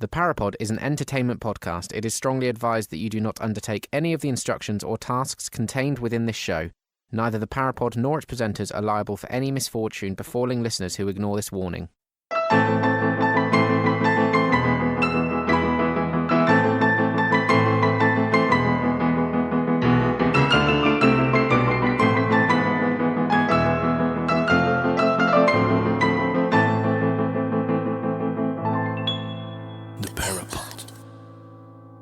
The Parapod is an entertainment podcast. It is strongly advised that you do not undertake any of the instructions or tasks contained within this show. Neither the Parapod nor its presenters are liable for any misfortune befalling listeners who ignore this warning.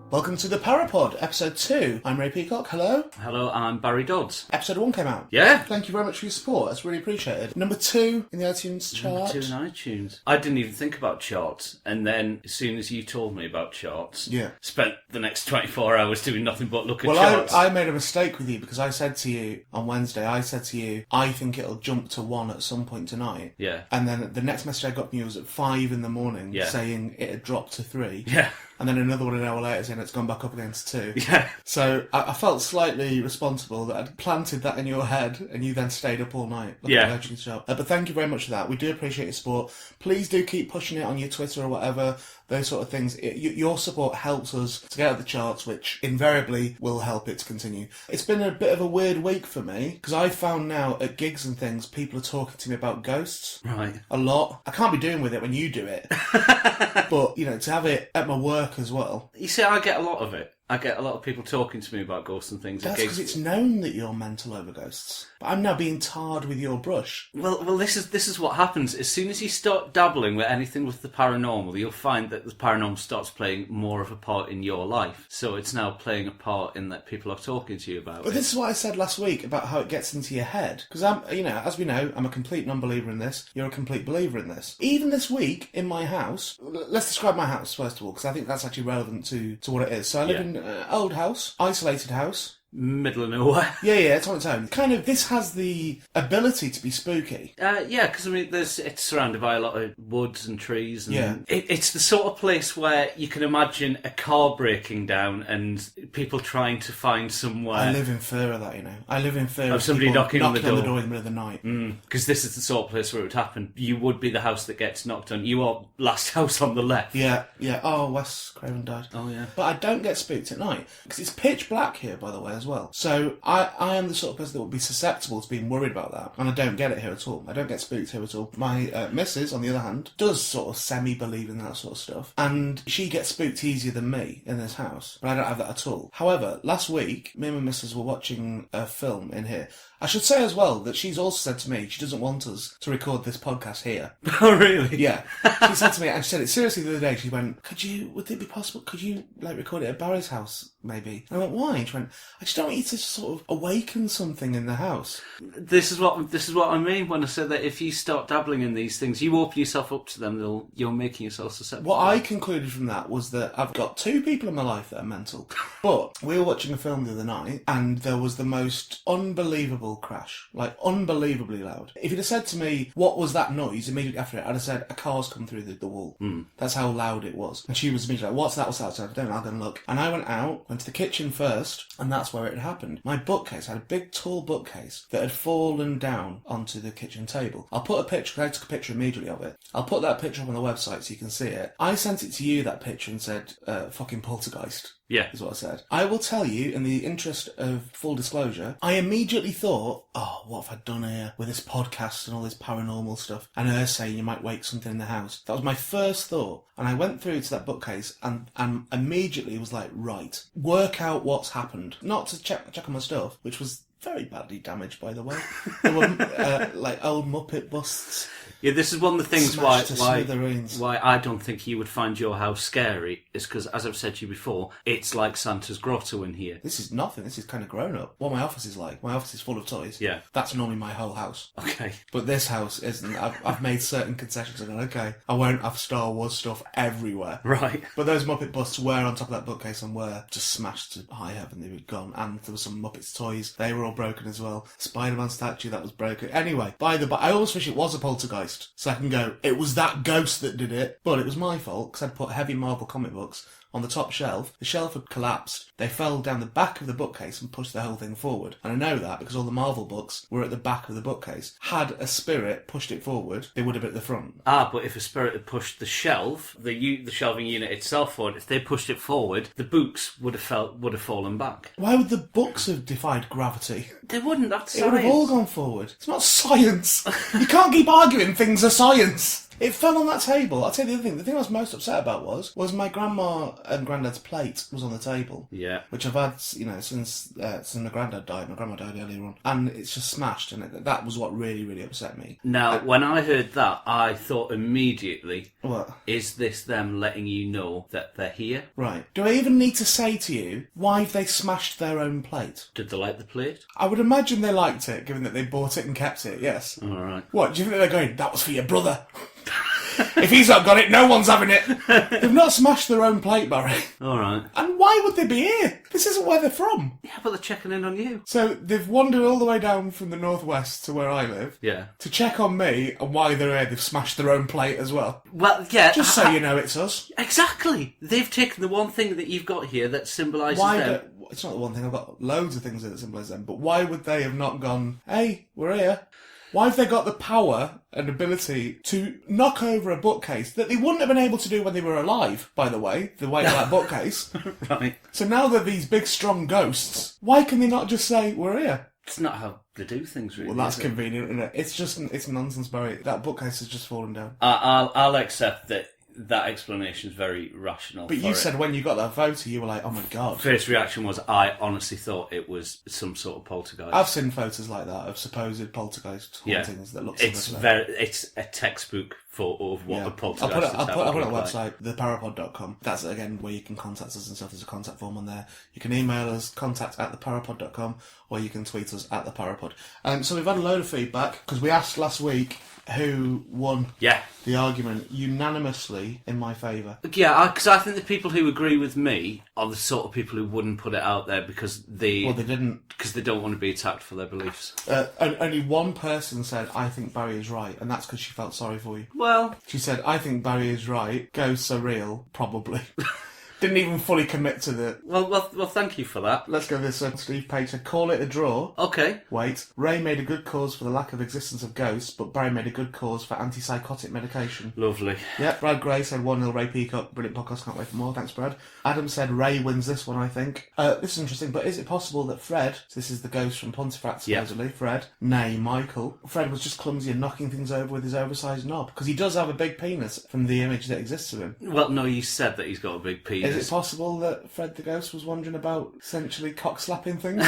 Welcome to the Parapod, episode 2. I'm Ray Peacock, hello. Hello, I'm Barry Dodds. Episode 1 came out. Yeah. Thank you very much for your support, that's really appreciated. Number 2 in the iTunes chart. Number 2 in iTunes. I didn't even think about charts, and then as soon as you told me about charts, spent the next 24 hours doing nothing but look at charts. I made a mistake with you because I said to you on Wednesday, I think it'll jump to 1 at some point tonight. Yeah. And then the next message I got from you was at 5 in the morning saying it had dropped to 3. Yeah. And then another one an hour later saying it's gone back up against 2. Yeah. So I felt slightly responsible that I'd planted that in your head and you then stayed up all night looking at the iTunes chart. But thank you very much for that. We do appreciate your support. Please do keep pushing it on your Twitter or whatever, those sort of things. Your support helps us to get out the charts, which invariably will help it to continue. It's been a bit of a weird week for me because I found now at gigs and things, people are talking to me about ghosts. Right. A lot. I can't be doing with it when you do it. But, to have it at my work as well. You see, I get a lot of it. I get a lot of people talking to me about ghosts and things. That's because it's known that you're mental over ghosts. But I'm now being tarred with your brush. Well, this is what happens. As soon as you start dabbling with anything with the paranormal, you'll find that the paranormal starts playing more of a part in your life. So it's now playing a part in that people are talking to you about. But this is what I said last week about how it gets into your head. Because as we know, I'm a complete non-believer in this. You're a complete believer in this. Even this week in my house, let's describe my house first of all, because I think that's actually relevant to what it is. So I live in old house, isolated house. Middle of nowhere. Yeah, it's on its own. Kind of, this has the ability to be spooky. Because it's surrounded by a lot of woods and trees. And it's the sort of place where you can imagine a car breaking down and people trying to find somewhere. I live in fear of that, I live in fear of somebody knocking on the door in the middle of the night. Because this is the sort of place where it would happen. You would be the house that gets knocked on. You are last house on the left. Yeah. Oh, Wes Craven died. Oh, yeah. But I don't get spooked at night. Because it's pitch black here, by the way, as well. So I am the sort of person that would be susceptible to being worried about that. And I don't get it here at all. I don't get spooked here at all. My missus, on the other hand, does sort of semi-believe in that sort of stuff. And she gets spooked easier than me in this house. But I don't have that at all. However, last week, me and my missus were watching a film in here. I should say as well that she's also said to me she doesn't want us to record this podcast here. Oh, really? Yeah. She said to me, and she said it seriously the other day, she went, would it be possible, could you record it at Barry's house, maybe? And I went, why? And she went, I just don't want you to sort of awaken something in the house. This is what I mean when I said that if you start dabbling in these things, you open yourself up to them, you're making yourself susceptible. What I concluded from that was that I've got 2 people in my life that are mental. But we were watching a film the other night, and there was the most unbelievable crash, unbelievably loud. If you'd have said to me, what was that noise immediately after it, I'd have said, a car's come through the wall. That's how loud it was. And she was immediately like, what's that? I said, I don't know, I'll go and look. And I went out, went to the kitchen first, and that's where it had happened. My bookcase, I had a big tall bookcase that had fallen down onto the kitchen table. I'll put a picture, because I took a picture immediately of it. I'll put that picture up on the website so you can see it. I sent it to you, that picture, and said, fucking poltergeist. Yeah. Is what I said. I will tell you, in the interest of full disclosure, I immediately thought, oh, what have I done here with this podcast and all this paranormal stuff? And her saying you might wake something in the house. That was my first thought. And I went through to that bookcase and immediately was like, right, work out what's happened. Not to check on my stuff, which was very badly damaged, by the way. There were old Muppet busts. Yeah, this is one of the things why I don't think you would find your house scary, is because, as I've said to you before, it's like Santa's grotto in here. This is nothing. This is kind of grown up. What my office is like. My office is full of toys. Yeah. That's normally my whole house. Okay. But this house isn't. I've made certain concessions. I'm going, okay, I won't have Star Wars stuff everywhere. Right. But those Muppet busts were on top of that bookcase and were just smashed to high heaven. They were gone. And there were some Muppets toys. They were all broken as well. Spider-Man statue that was broken. Anyway, I almost wish it was a poltergeist. twist. So I can go, it was that ghost that did it, but it was my fault because I'd put heavy Marvel comic books on the top shelf. The shelf had collapsed. They fell down the back of the bookcase and pushed the whole thing forward. And I know that because all the Marvel books were at the back of the bookcase. Had a spirit pushed it forward, they would have been at the front. But if a spirit had pushed the shelf, the shelving unit itself forward, if they pushed it forward, the books would have fallen back. Why would the books have defied gravity? They wouldn't, that's It science. would have all gone forward. It's not science. You can't keep arguing things are science. It fell on that table. I'll tell you the other thing. The thing I was most upset about was my grandma and granddad's plate was on the table. Yeah. Which I've had, since my granddad died. My grandma died earlier on. And it's just smashed. And that was what really, really upset me. Now, when I heard that, I thought immediately, what? Is this them letting you know that they're here? Right. Do I even need to say to you, why have they smashed their own plate? Did they like the plate? I would imagine they liked it, given that they bought it and kept it, yes. All right. What, do you think they're going, that was for your brother? If he's not got it, no one's having it. They've not smashed their own plate, Barry. All right. And why would they be here? This isn't where they're from. Yeah, but they're checking in on you. So they've wandered all the way down from the northwest to where I live. Yeah. To check on me and why they're here. They've smashed their own plate as well. Well, yeah. Just so you know it's us. Exactly. They've taken the one thing that you've got here that symbolises them. It's not the one thing. I've got loads of things that symbolise them. But why would they have not gone, hey, we're here? Why have they got the power and ability to knock over a bookcase that they wouldn't have been able to do when they were alive, by the way, the weight of that bookcase? Right. So now they're these big, strong ghosts. Why can they not just say, we're here? It's not how they do things, really. Well, that's convenient, isn't it? It's nonsense, Barry. That bookcase has just fallen down. I'll accept that explanation is very rational. But you said when you got that photo, you were like, oh my God. First reaction was, I honestly thought it was some sort of poltergeist. I've seen photos like that of supposed poltergeist hauntings that look similar. It's a textbook photo of what a poltergeist is. I'll put it on our website, theparapod.com. That's, again, where you can contact us and stuff. There's a contact form on there. You can email us, contact@theparapod.com, or you can tweet us at theparapod. So we've had a load of feedback, because we asked last week who won the argument unanimously in my favour. Yeah, because I think the people who agree with me are the sort of people who wouldn't put it out there because they didn't. Because they don't want to be attacked for their beliefs. Only one person said, I think Barry is right, and that's because she felt sorry for you. Well... She said, I think Barry is right. Ghosts are real, probably. Didn't even fully commit to the... Well, thank you for that. Let's go this one. Steve Page said, call it a draw. Okay. Wait. Ray made a good cause for the lack of existence of ghosts, but Barry made a good cause for antipsychotic medication. Lovely. Yeah, Brad Gray said 1-0 Ray Peacock. Brilliant podcast, can't wait for more. Thanks, Brad. Adam said Ray wins this one, I think. This is interesting, but is it possible that Fred, so this is the ghost from Pontefract supposedly, Fred, nay, Michael, Fred was just clumsy and knocking things over with his oversized knob? Because he does have a big penis from the image that exists of him. Well, no, you said that he's got a big penis. Is it possible that Fred the Ghost was wandering about essentially cock-slapping things?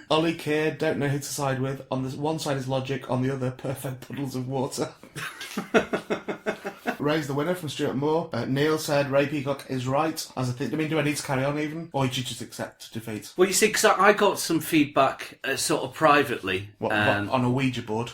Ollie Keir, don't know who to side with. On the one side is logic, on the other, perfect puddles of water. Ray's the winner from Stuart Moore. Neil said Ray Peacock is right. As I think, do I need to carry on even? Or did you just accept defeat? Well, you see, because I got some feedback sort of privately. What, on a Ouija board?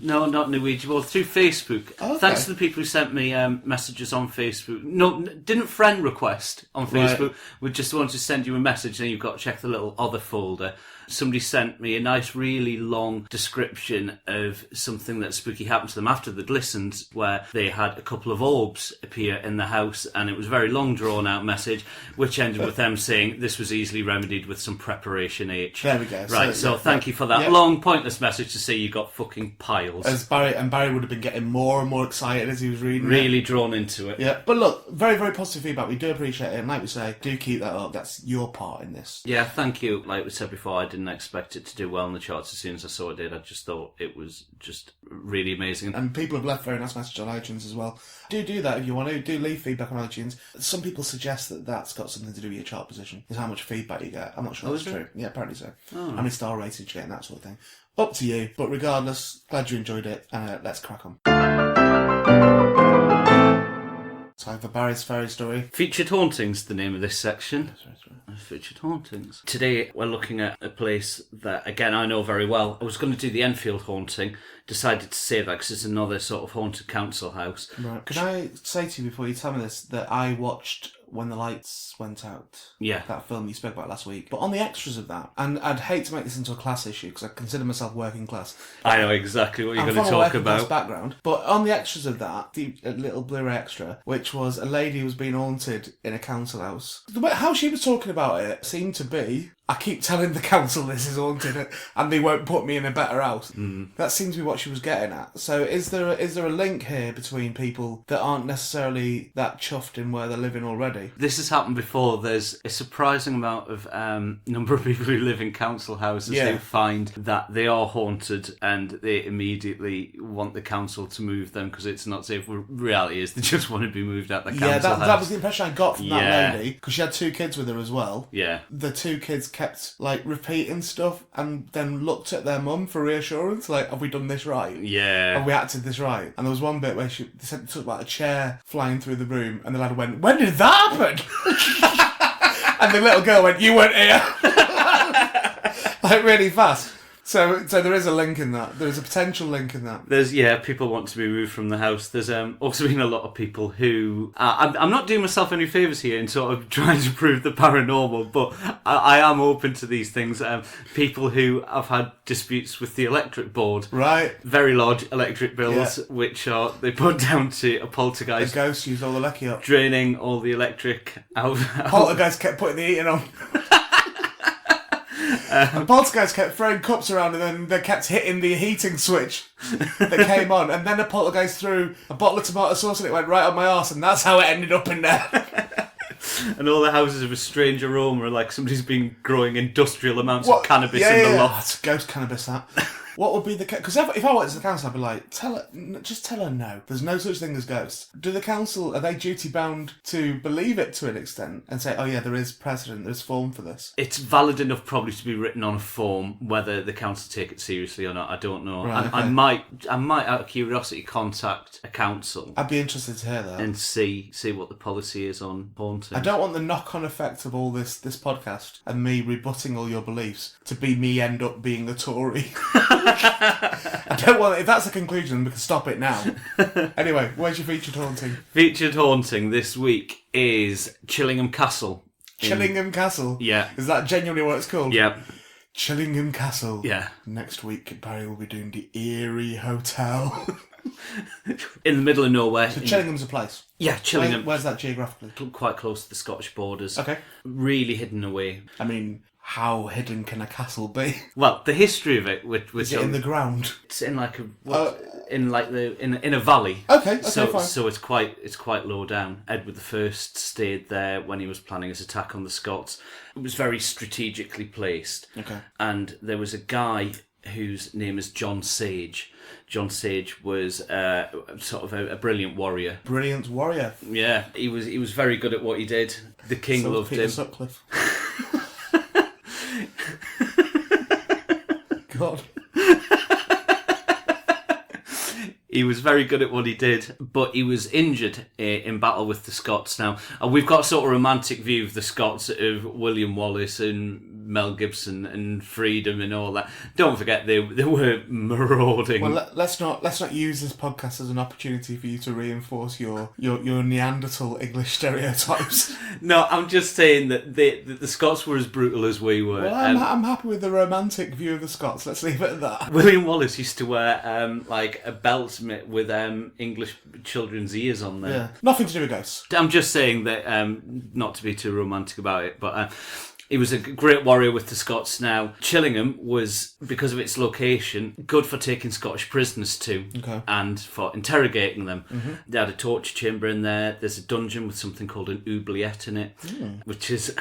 No, not on a Ouija board, through Facebook. Oh, okay. Thanks to the people who sent me messages on Facebook. No, didn't friend request on Facebook. Right. We just wanted to send you a message and you've got to check the little other folder. Somebody sent me a nice, really long description of something that spooky happened to them after they'd listened, where they had a couple of orbs appear in the house, and it was a very long, drawn-out message, which ended with them saying this was easily remedied with some preparation H. There we go. Right, so thank you for that long, pointless message to say you got fucking piles. Barry would have been getting more and more excited as he was reading really drawn into it. Yeah, but look, very, very positive feedback. We do appreciate it, and like we say, do keep that up. That's your part in this. Yeah, thank you. Like we said before, I didn't expect it to do well in the charts as soon as I saw it did. I just thought it was just really amazing. And people have left very nice messages on iTunes as well. Do that if you want to. Do leave feedback on iTunes. Some people suggest that that's got something to do with your chart position, is how much feedback you get. I'm not sure that's true. Yeah, apparently so. How many star ratings you get and that sort of thing. Up to you. But regardless, glad you enjoyed it. And let's crack on. Time for Barry's fairy story. Featured Hauntings, the name of this section. That's right. Featured Hauntings. Today we're looking at a place that, again, I know very well. I was going to do the Enfield haunting, decided to save that because it's another sort of haunted council house. Right. Can I say to you before you tell me this that I watched When the Lights Went Out. Yeah. That film you spoke about last week. But on the extras of that, and I'd hate to make this into a class issue because I consider myself working class. I know exactly what you're going to I'm from a talk working class about. background. But on the extras of that, the little Blu-ray extra, which was a lady who was being haunted in a council house. The way how she was talking about it seemed to be, I keep telling the council this is haunted and they won't put me in a better house. That seems to be what she was getting at. So is there a link here between people that aren't necessarily that chuffed in where they're living already? This has happened before. There's a surprising amount of number of people who live in council houses who find that they are haunted and they immediately want the council to move them because it's not safe. Reality is they just want to be moved out the council house. Yeah, that was the impression I got from that lady because she had 2 kids with her as well. Yeah. The 2 kids kept repeating stuff and then looked at their mum for reassurance, have we done this right? Yeah. Have we acted this right? And there was one bit where they said it took about a chair flying through the room and the lad went, when did that happen? And the little girl went, you weren't here. Really fast. So there is a link in that. There is a potential link in that. There's people want to be moved from the house. There's also been a lot of people who I'm not doing myself any favours here in sort of trying to prove the paranormal, but I am open to these things. People who have had disputes with the electric board, right? Very large electric bills, which they put down to a poltergeist. The ghost used all the lecky up, draining all the electric out. Poltergeist kept putting the heating on. And poltergeist kept throwing cups around and then they kept hitting the heating switch that came on. And then the poltergeist threw a bottle of tomato sauce and it went right on my arse, and that's how it ended up in there. And all the houses have a strange aroma, like somebody's been growing industrial amounts of cannabis in the loft. It's ghost cannabis, that. What would be the... Because if I went to the council, I'd be like, just tell her no. There's no such thing as ghosts. Do the council, are they duty-bound to believe it to an extent and say, oh yeah, there is precedent, there's form for this? It's valid enough probably to be written on a form. Whether the council take it seriously or not, I don't know. Right, okay. I might, out of curiosity, contact a council. I'd be interested to hear that. And see what the policy is on haunting. I don't want the knock-on effect of all this podcast and me rebutting all your beliefs to be me end up being a Tory. I don't want... If that's the conclusion, we can stop it now. Anyway, where's your featured haunting? Featured haunting this week is Chillingham Castle. Chillingham Castle? Yeah. Is that genuinely what it's called? Yeah. Chillingham Castle. Yeah. Next week, Barry will be doing the Erie Hotel. In the middle of nowhere. So Chillingham's a place? Yeah, Chillingham. Where's that geographically? Quite close to the Scottish borders. Okay. Really hidden away. I mean... How hidden can a castle be? Well, the history of it, which is it in the ground? It's in like a in a valley. Okay, so fine. So it's quite low down. Edward I stayed there when he was planning his attack on the Scots. It was very strategically placed. Okay. And there was a guy whose name is John Sage. John Sage was sort of a brilliant warrior. Brilliant warrior. Yeah, he was very good at what he did. The king loved Peter him. Sutcliffe. God. He was very good at what he did, but he was injured in battle with the Scots now. And we've got sort of romantic view of the Scots of William Wallace and Mel Gibson and freedom and all that. Don't forget they were marauding. Well, let's not use this podcast as an opportunity for you to reinforce your Neanderthal English stereotypes. No, I'm just saying that the Scots were as brutal as we were. Well, I'm happy with the romantic view of the Scots. Let's leave it at that. William Wallace used to wear like a belt with English children's ears on there. Yeah, nothing to do with ghosts. I'm just saying that, not to be too romantic about it, but he was a great warrior with the Scots. Now, Chillingham was, because of its location, good for taking Scottish prisoners to, and for interrogating them. Mm-hmm. They had a torture chamber in there. There's a dungeon with something called an oubliette in it, which is...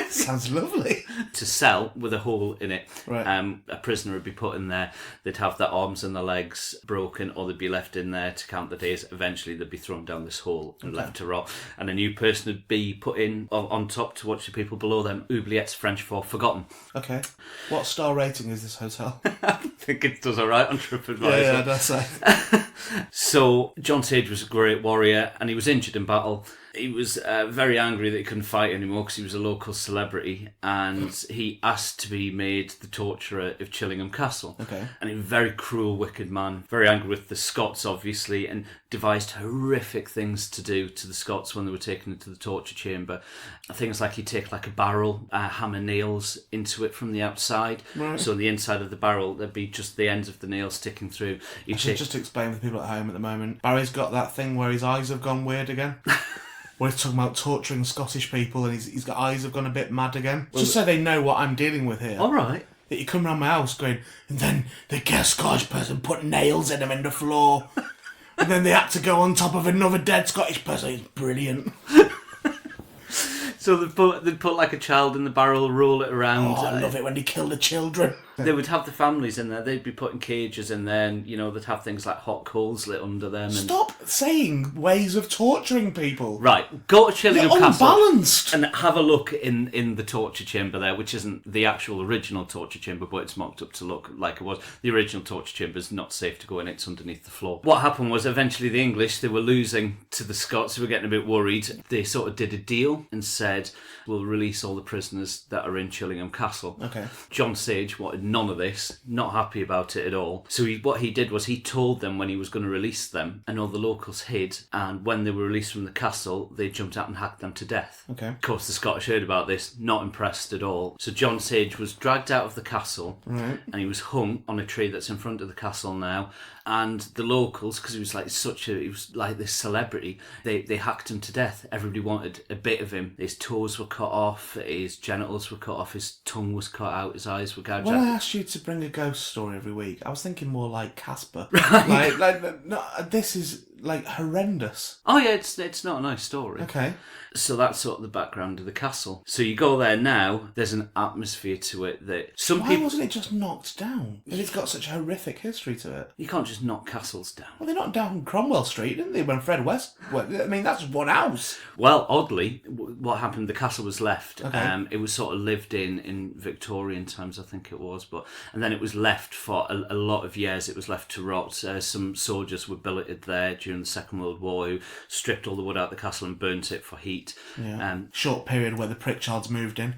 Sounds lovely. To sell with a hole in it. Right. A prisoner would be put in there. They'd have their arms and their legs broken, or they'd be left in there to count the days. Eventually, they'd be thrown down this hole and left to rot. And a new person would be put in on top to watch the people below them. Oubliette's French for forgotten. Okay. What star rating is this hotel? think it does alright on TripAdvisor. Yeah, that's it. So, John Sage was a great warrior, and he was injured in battle. He was very angry that he couldn't fight anymore because he was a local celebrity, and he asked to be made the torturer of Chillingham Castle. Okay. And he was a very cruel, wicked man, very angry with the Scots, obviously, and devised horrific things to do to the Scots when they were taken into the torture chamber. Things like he'd take like a barrel, hammer nails into it from the outside. Right. So on the inside of the barrel, there'd be just the ends of the nails sticking through. I should just explain for people at home at the moment. Barry's got that thing where his eyes have gone weird again. Where he's talking about torturing Scottish people and he's got eyes have gone a bit mad again. Just so they know what I'm dealing with here. All right. That you come round my house going, and then they get a Scottish person put nails in them in the floor. And then they had to go on top of another dead Scottish person. It's brilliant. So they'd put like a child in the barrel, roll it around. Oh, I love it when they kill the children. They would have the families in there. They'd be putting cages in there, and they'd have things like hot coals lit under them. And... Stop saying ways of torturing people. Right, go to Chillingham Castle unbalanced. and have a look in the torture chamber there, which isn't the actual original torture chamber, but it's mocked up to look like it was. The original torture chamber is not safe to go in; it's underneath the floor. What happened was eventually the English, they were losing to the Scots, who were getting a bit worried. They sort of did a deal and said, "We'll release all the prisoners that are in Chillingham Castle." Okay. John Sage wanted none of this, not happy about it at all. So what he did was he told them when he was going to release them, and all the locals hid, and when they were released from the castle, they jumped out and hacked them to death. Okay. Of course, the Scottish heard about this, not impressed at all. So John Sage was dragged out of the castle, Right. and he was hung on a tree that's in front of the castle now. And the locals, because he was like this celebrity, they hacked him to death. Everybody wanted a bit of him. His toes were cut off, his genitals were cut off, his tongue was cut out, his eyes were gouged When out. I asked you to bring a ghost story every week, I was thinking more like Casper. Right. No, this is like horrendous. Oh yeah, it's not a nice story. Okay. So that's sort of the background of the castle. So you go there now, there's an atmosphere to it that some Why people... wasn't it just knocked down? If it's got such a horrific history to it. You can't just knock castles down. Well, they knocked down Cromwell Street, didn't they, when Fred West... Well, I mean, that's one house. Well, oddly, what happened, the castle was left. Okay. It was sort of lived in Victorian times, I think it was. And then it was left for a lot of years. It was left to rot. Some soldiers were billeted there during the Second World War who stripped all the wood out of the castle and burnt it for heat. Yeah. Short period where the Pritchards moved in.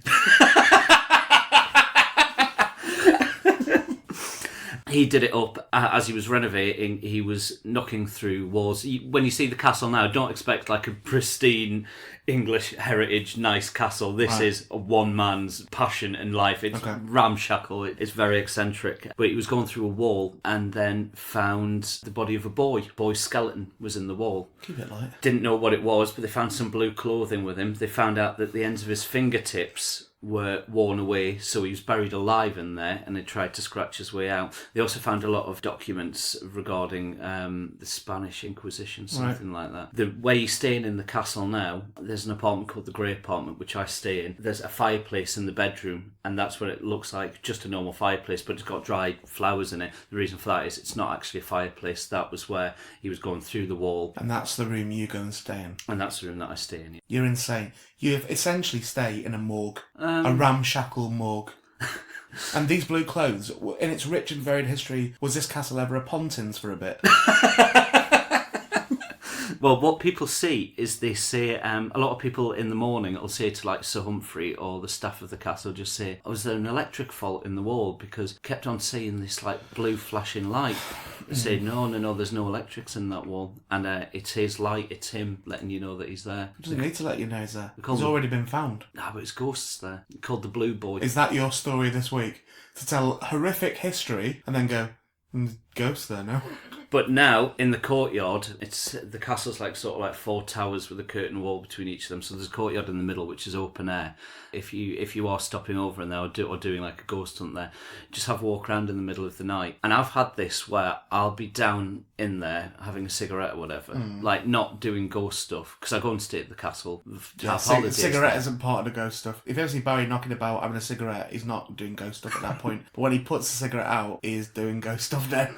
He did it up as he was renovating. He was knocking through walls. When you see the castle now, don't expect like a pristine English heritage nice castle. This is a one man's passion and life. It's ramshackle. It's very eccentric. But he was going through a wall and then found the body of a boy. Boy's skeleton was in the wall. Keep it light. Didn't know what it was, but they found some blue clothing with him. They found out that the ends of his fingertips were worn away, so he was buried alive in there, and they tried to scratch his way out. They also found a lot of documents regarding the Spanish Inquisition, something like that. The way you're staying in the castle now, there's an apartment called the Grey Apartment, which I stay in. There's a fireplace in the bedroom, and that's what it looks like, just a normal fireplace, but it's got dried flowers in it. The reason for that is it's not actually a fireplace. That was where he was going through the wall. And that's the room you go and stay in. And that's the room that I stay in. You're insane. You essentially stay in a morgue. A ramshackle morgue. And these blue clothes, in its rich and varied history, was this castle ever a Pontins for a bit? Well, what people see is they say, a lot of people in the morning will say to like Sir Humphrey or the staff of the castle, just say, "Oh, was there an electric fault in the wall?" Because kept on seeing this like blue flashing light. They say, no, there's no electrics in that wall. And it's his light, it's him letting you know that he's there. He doesn't need to let you know he's there. Because He's already been found. Ah, but it's ghosts there. Called the Blue Boy. Is that your story this week? To tell horrific history and then go, ghosts there now? But now, in the courtyard, the castle's like sort of like 4 towers with a curtain wall between each of them. So there's a courtyard in the middle, which is open air. If you are stopping over in there or doing like a ghost hunt there, just have a walk around in the middle of the night. And I've had this where I'll be down in there having a cigarette or whatever, like not doing ghost stuff, because I go and stay at the castle. Yeah, cigarette isn't part of the ghost stuff. If you ever see Barry knocking about having a cigarette, he's not doing ghost stuff at that point. But when he puts the cigarette out, he is doing ghost stuff then.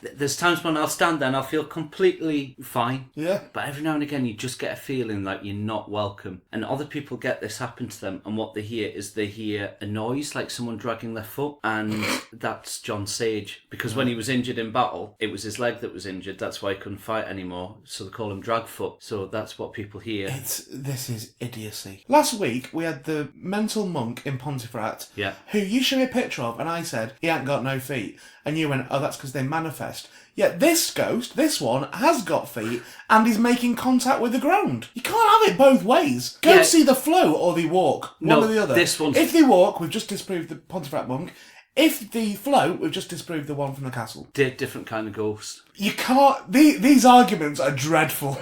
There's times when I'll stand there and I'll feel completely fine. Yeah. But every now and again, you just get a feeling like you're not welcome. And other people get this happen to them, and what they hear is they hear a noise like someone dragging their foot, and that's John Sage. Because when he was injured in battle, it was his leg that was injured. That's why he couldn't fight anymore. So they call him Dragfoot. So that's what people hear. This is idiocy. Last week, we had the mental monk in Pontefract, Yeah. who you showed me a picture of, and I said, he ain't got no feet. And you went, oh, that's because they manifest. Yet this ghost, this one, has got feet and is making contact with the ground. You can't have it both ways. Ghosts either float or they walk. One or the other. This one's... If they walk, we've just disproved the Pontefract monk. If they float, we've just disproved the one from the castle. Different kind of ghost. You can't... These arguments are dreadful.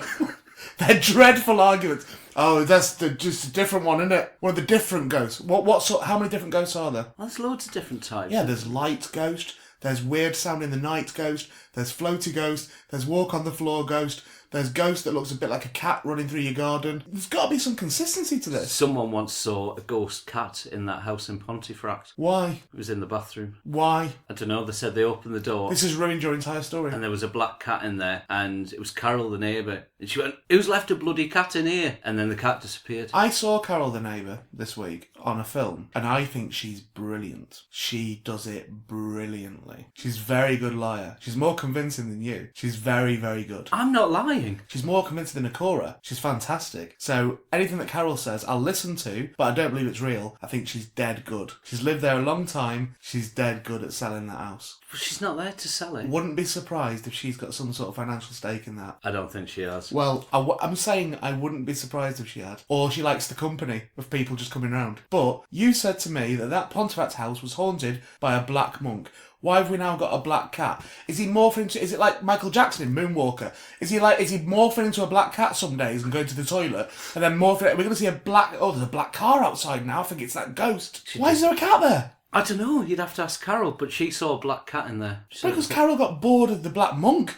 They're dreadful arguments. Oh, that's just a different one, isn't it? One of the different ghosts. How many different ghosts are there? Well, there's loads of different types. Yeah, there's light ghost, there's weird sound in the night ghost, there's floaty ghost, there's walk on the floor ghost, there's ghost that looks a bit like a cat running through your garden. There's got to be some consistency to this. Someone once saw a ghost cat in that house in Pontefract. Why? It was in the bathroom. Why? I don't know, they said they opened the door. This has ruined your entire story. And there was a black cat in there, and it was Carol the neighbour. And she went, who's left a bloody cat in here? And then the cat disappeared. I saw Carol the neighbour this week on a film, and I think she's brilliant. She does it brilliantly. She's a very good liar. She's more convincing than you. She's very, very good. I'm not lying. She's more convincing than Akora. She's fantastic. So anything that Carol says, I'll listen to, but I don't believe it's real. I think she's dead good. She's lived there a long time. She's dead good at selling that house. But she's not there to sell it. Wouldn't be surprised if she's got some sort of financial stake in that. I don't think she has. Well, I'm saying I wouldn't be surprised if she had. Or she likes the company of people just coming around. But you said to me that Pontefract house was haunted by a black monk. Why have we now got a black cat? Is he morphing into... Is it like Michael Jackson in Moonwalker? Is he morphing into a black cat some days and going to the toilet and then morphing... We're going to see a black... Oh, there's a black car outside now. I think it's that ghost. Why is there a cat there? I don't know, you'd have to ask Carol, but she saw a black cat in there. Because Carol got bored of the black monk.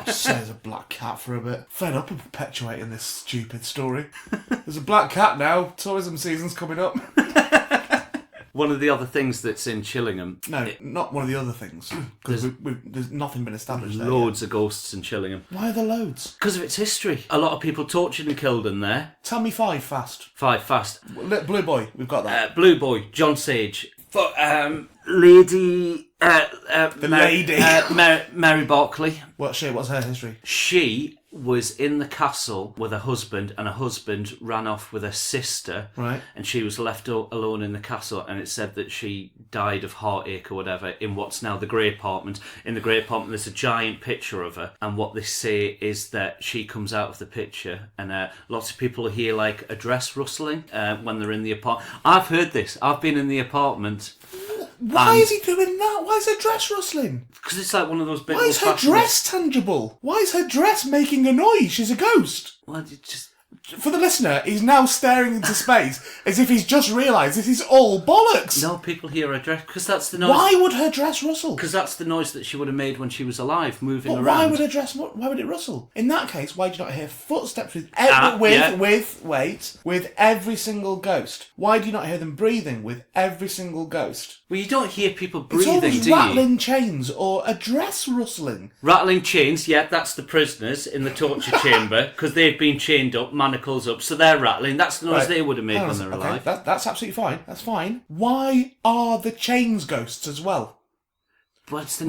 So there's a black cat for a bit. Fed up of perpetuating this stupid story. There's a black cat now. Tourism season's coming up. One of the other things that's in Chillingham... No, not one of the other things. Because there's nothing been established there. Loads of ghosts in Chillingham. Why are there loads? Because of its history. A lot of people tortured and killed in there. Tell me 5 fast. 5 fast. Blue Boy, we've got that. Blue Boy, John Sage. Lady... lady. Mary Barclay. What's her history? She was in the castle with her husband, and her husband ran off with her sister. Right. And she was left alone in the castle, and it said that she died of heartache or whatever in what's now the Grey Apartment. In the Grey Apartment, there's a giant picture of her, and what they say is that she comes out of the picture, and lots of people hear like a dress rustling when they're in the apartment. I've heard this. I've been in the apartment. Why is he doing that? Why is her dress rustling? Because it's like one of those big... Why is her dress tangible? Why is her dress making a noise? She's a ghost. Well, it just... For the listener, he's now staring into space as if he's just realised this is all bollocks. No, people hear her dress because that's the noise. Why would her dress rustle? Because that's the noise that she would have made when she was alive, moving around. Why would her dress? Why would it rustle? In that case, why do you not hear footsteps with every single ghost? Why do you not hear them breathing with every single ghost? Well, you don't hear people It's breathing, always do you? rattling chains or a dress rustling. Rattling chains, yeah, that's the prisoners in the torture chamber because they've been chained up, manacles up, so they're rattling. That's the noise they would have made when they're alive. That's absolutely fine. That's fine. Why are the chains ghosts as well? But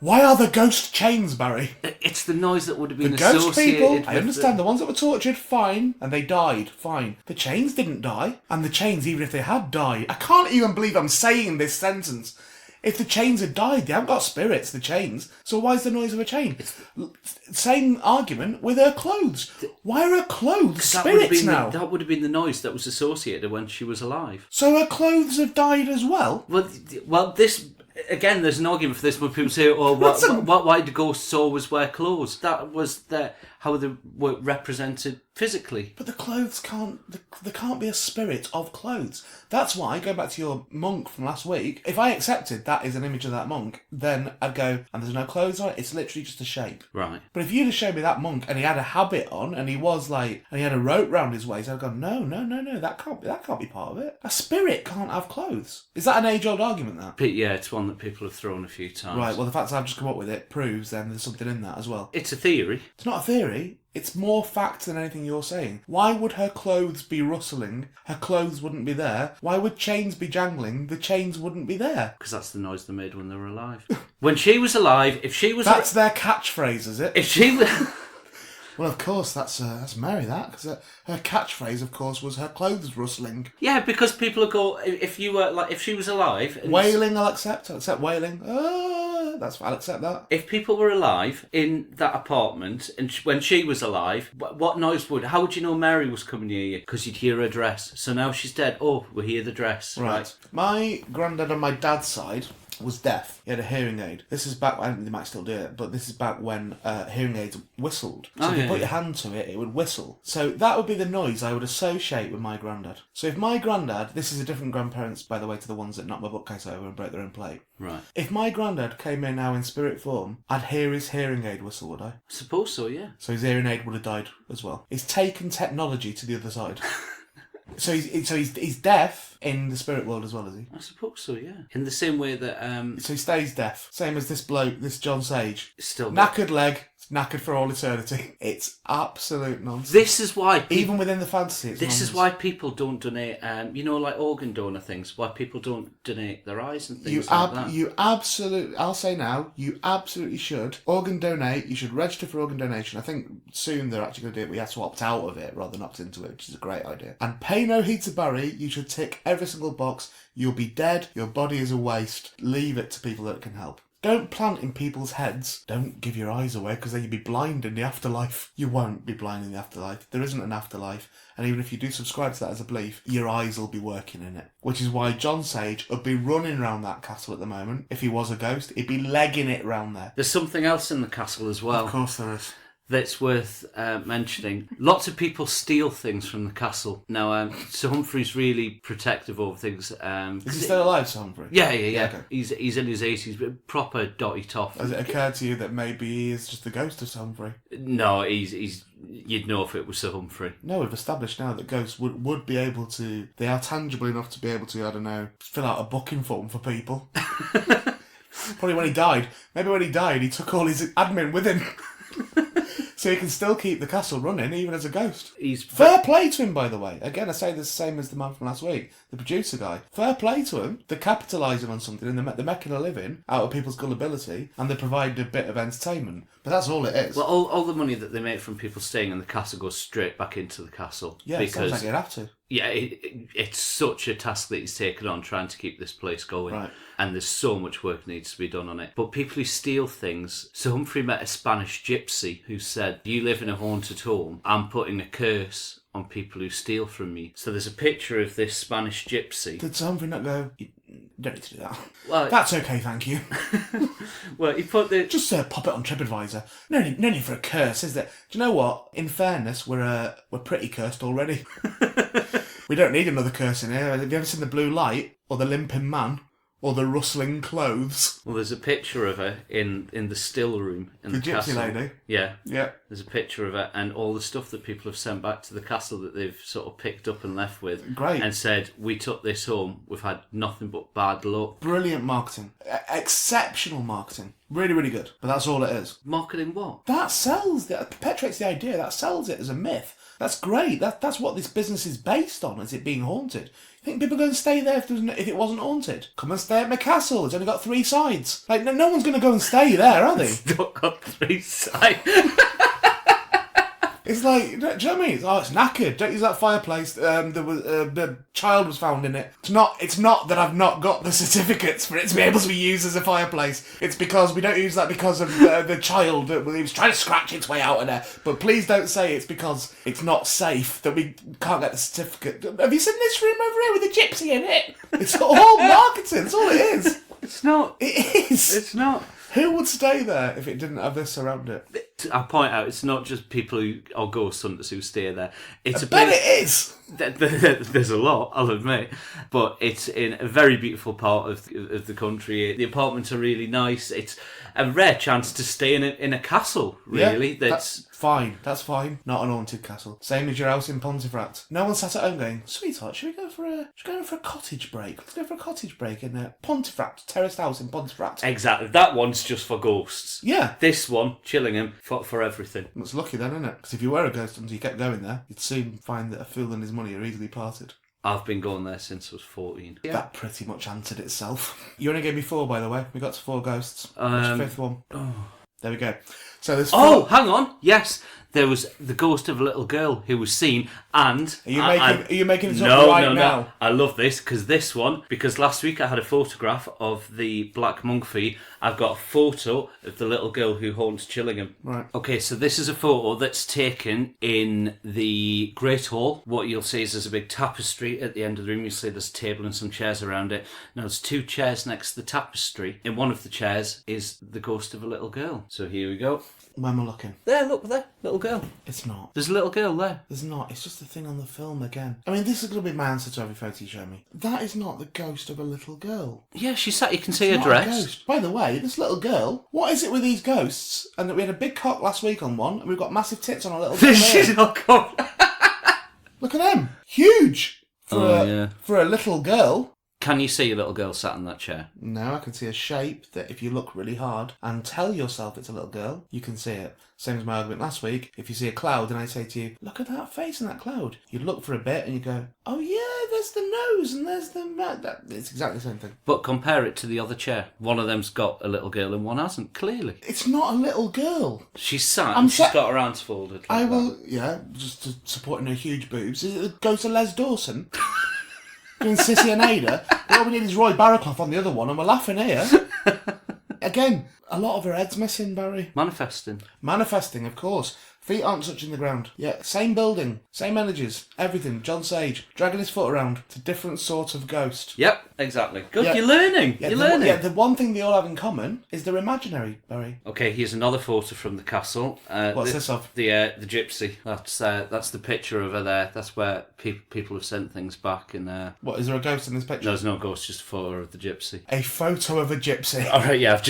Why are the ghost chains, Barry? It's the noise that would have been the ghost associated people, with I understand. The ones that were tortured, fine. And they died, fine. The chains didn't die. And the chains, even if they had died... I can't even believe I'm saying this sentence. If the chains had died, they haven't got spirits, the chains. So why is the noise of a chain? Same argument with her clothes. Why are her clothes spirits now? That would have been the noise that was associated when she was alive. So her clothes have died as well? Well, this... Again, there's an argument for this when people say, "Oh, why do ghosts always wear clothes?" That was how they were represented physically. But the clothes can't. There can't be a spirit of clothes. That's why, going back to your monk from last week, if I accepted that is an image of that monk, then I'd go, and there's no clothes on it. It's literally just a shape. Right. But if you'd have shown me that monk and he had a habit on and he was like, and he had a rope round his waist, I'd go, no, that can't be part of it. A spirit can't have clothes. Is that an age-old argument? That? But yeah, it's one that people have thrown a few times. Right. Well, the fact that I've just come up with it proves then there's something in that as well. It's a theory. It's not a theory. It's more fact than anything you're saying. Why would her clothes be rustling? Her clothes wouldn't be there. Why would chains be jangling? The chains wouldn't be there. Because that's the noise they made when they were alive. When she was alive, if she was... That's their catchphrase, is it? If she was... Well, of course, that's Mary, that. Because her catchphrase, of course, was her clothes rustling. Yeah, because people will go, if you were, like, if she was alive... And wailing, I'll accept wailing. I'll accept that. If people were alive in that apartment, and when she was alive, what noise how would you know Mary was coming near you? Because you'd hear her dress. So now she's dead. Oh, we hear the dress. Right. My granddad on my dad's side was deaf. He had a hearing aid. This is back, I think they might still do it, but this is back when hearing aids whistled. So if you put your hand to it, it would whistle. So that would be the noise I would associate with my granddad. So if my granddad, this is a different grandparents, by the way, to the ones that knocked my bookcase over and broke their own plate. Right. If my granddad came in now in spirit form, I'd hear his hearing aid whistle, would I? Suppose so, yeah. So his hearing aid would have died as well. He's taken technology to the other side. So he's deaf in the spirit world as well, is he? I suppose so, yeah. In the same way that... So he stays deaf. Same as this bloke, this John Sage. Still knackered leg, knackered for all eternity. It's absolute nonsense. This is why... Even within the fantasy, it's This nonsense. is why people don't donate, like organ donor things, why people don't donate their eyes and things like that. You absolutely... I'll say now, you absolutely should. Organ donate, you should register for organ donation. I think soon they're actually going to do it, but you have to opt out of it rather than opt into it, which is a great idea. And pay no heed to Barry, you should tick every single box. You'll be dead, your body is a waste. Leave it to people that can help. Don't plant in people's heads. Don't give your eyes away because then you'll be blind in the afterlife. You won't be blind in the afterlife. There isn't an afterlife. And even if you do subscribe to that as a belief, your eyes will be working in it. Which is why John Sage would be running around that castle at the moment. If he was a ghost, he'd be legging it round there. There's something else in the castle as well. Of course there is. That's worth mentioning. Lots of people steal things from the castle. Now, Sir Humphrey's really protective over things. Is he still alive, Sir Humphrey? Yeah. Okay. He's in his 80s, but proper dotty toff. Has it occurred to you that maybe he is just the ghost of Sir Humphrey? No, he's. You'd know if it was Sir Humphrey. No, we've established now that ghosts would be able to... They are tangible enough to be able to, I don't know, fill out a booking form for people. Probably when he died. Maybe when he died, he took all his admin with him. So he can still keep the castle running, even as a ghost. Fair play to him, by the way. Again, I say the same as the man from last week, the producer guy. Fair play to him. They're capitalising on something, and they're making a living out of people's gullibility, and they provide a bit of entertainment. But that's all it is. Well, all the money that they make from people staying in the castle goes straight back into the castle. Yeah, because, sounds like you'd have to. Yeah, it's such a task that he's taken on trying to keep this place going. Right. And there's so much work needs to be done on it. But people who steal things... So Humphrey met a Spanish gypsy who said, you live in a haunted home, I'm putting a curse on people who steal from me. So there's a picture of this Spanish gypsy. Did Humphrey not go, you don't need to do that. Well, that's okay, thank you. Well, he put the... Just pop it on TripAdvisor. No need for a curse, is there? Do you know what? In fairness, we're pretty cursed already. We don't need another curse in here. Have you ever seen The Blue Light? Or The Limping Man? Or The Rustling Clothes? Well, there's a picture of her in the still room in the gypsy castle. lady? Yeah. Yeah. There's a picture of her and all the stuff that people have sent back to the castle that they've sort of picked up and left with. Great. And said, we took this home, we've had nothing but bad luck. Brilliant marketing. Exceptional marketing. Really, really good. But that's all it is. Marketing what? That sells. That perpetuates the idea. That sells it as a myth. That's great. That's what this business is based on, is it being haunted. You think people are going to stay there if it wasn't haunted? Come and stay at my castle. It's only got 3 sides. Like, no one's going to go and stay there, are they? It's not got 3 sides. It's like, do you know what I mean? It's knackered. Don't use that fireplace. The child was found in it. It's not that I've not got the certificates for it to be able to be used as a fireplace. It's because we don't use that because of the child. He was trying to scratch its way out of there. But please don't say it's because it's not safe that we can't get the certificate. Have you seen this room over here with a gypsy in it? It's all marketing. That's all it is. It's not. It is. It's not. Who would stay there if it didn't have this around it? I point out, it's not just people who are ghost hunters who stay there. It's a Bet place. it is! There's a lot, I'll admit, but it's in a very beautiful part of the country. The apartments are really nice. It's a rare chance to stay in a castle, really. Yeah, that's fine. That's fine. Not an haunted castle. Same as your house in Pontefract. No one sat at home going, sweetheart, should we go for a cottage break? Let's go for a cottage break in Pontefract, terraced house in Pontefract. Exactly. That one's just for ghosts. Yeah. This one, Chillingham, for everything. That's lucky then, isn't it? Because if you were a ghost hunter, you kept going there, you'd soon find that a fool and his money are easily parted. I've been going there since I was 14. Yeah. That pretty much answered itself. You only gave me 4, by the way. We got to 4 ghosts. What's your 5th one? There we go. So there's 4. Oh, hang on. Yes. There was the ghost of a little girl who was seen, and... Are you making this up right now? No. I love this, because last week I had a photograph of the Black Monkey. I've got a photo of the little girl who haunts Chillingham. Right. Okay, so this is a photo that's taken in the Great Hall. What you'll see is there's a big tapestry at the end of the room. You'll see there's a table and some chairs around it. Now, there's 2 chairs next to the tapestry. In one of the chairs is the ghost of a little girl. So here we go. Where am I looking? There, look there. Little girl. It's not. There's a little girl there. There's not. It's just a thing on the film again. I mean, this is going to be my answer to every photo you show me. That is not the ghost of a little girl. Yeah, she's sat. You can see It's her not a dress. ghost. By the way, this little girl, what is it with these ghosts? And we had a big cock last week on one, and we've got massive tits on a little girl. She's not come. Look at them. Huge. Yeah. For a little girl. Can you see a little girl sat in that chair? No, I can see a shape that if you look really hard and tell yourself it's a little girl, you can see it. Same as my argument last week. If you see a cloud and I say to you, look at that face in that cloud, you'd look for a bit and you go, oh yeah, there's the nose and there's the mouth. It's exactly the same thing. But compare it to the other chair. One of them's got a little girl and one hasn't, clearly. It's not a little girl. She's sat and she's got her hands folded. Like I will, that. yeah, just supporting her huge boobs. Is it the ghost of Les Dawson? Doing Sissy and Ada. All we need is Roy Barraclough on the other one and we're laughing here. Again, a lot of her head's missing, Barry. Manifesting, of course. Feet aren't touching the ground. Yeah, same building, same energies, everything. John Sage, dragging his foot around. It's a different sort of ghost. Yep, exactly. Good, Yeah. you're learning. Yeah, you're learning. the one thing they all have in common is they're imaginary, Barry. Okay, here's another photo from the castle. What's this of? The gypsy. That's the picture of her there. That's where people have sent things back. What, is there a ghost in this picture? No, there's no ghost, just a photo of the gypsy. A photo of a gypsy. All right, yeah,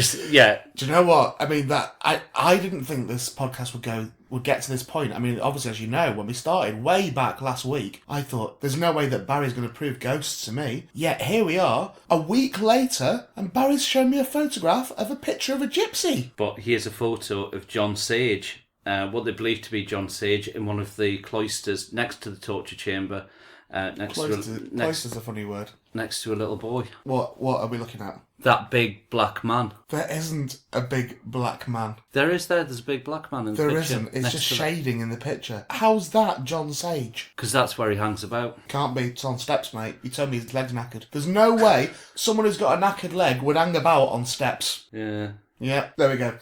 Do you know what? I mean, I didn't think this podcast would get to this point. I mean, obviously, as you know, when we started way back last week, I thought there's no way that Barry's going to prove ghosts to me. Yet here we are, a week later, and Barry's shown me a photograph of a picture of a gypsy. But here's a photo of John Sage, what they believe to be John Sage, in one of the cloisters next to the torture chamber. Cloister's a funny word. Next to a little boy. What are we looking at? That big black man. There isn't a big black man. There's a big black man in the There picture. isn't. It's just shading in the picture. How's that John Sage? Because that's where he hangs about. Can't be. It's on steps, mate. You told me his leg's knackered. There's no way someone who's got a knackered leg would hang about on steps. Yeah. Yeah, there we go.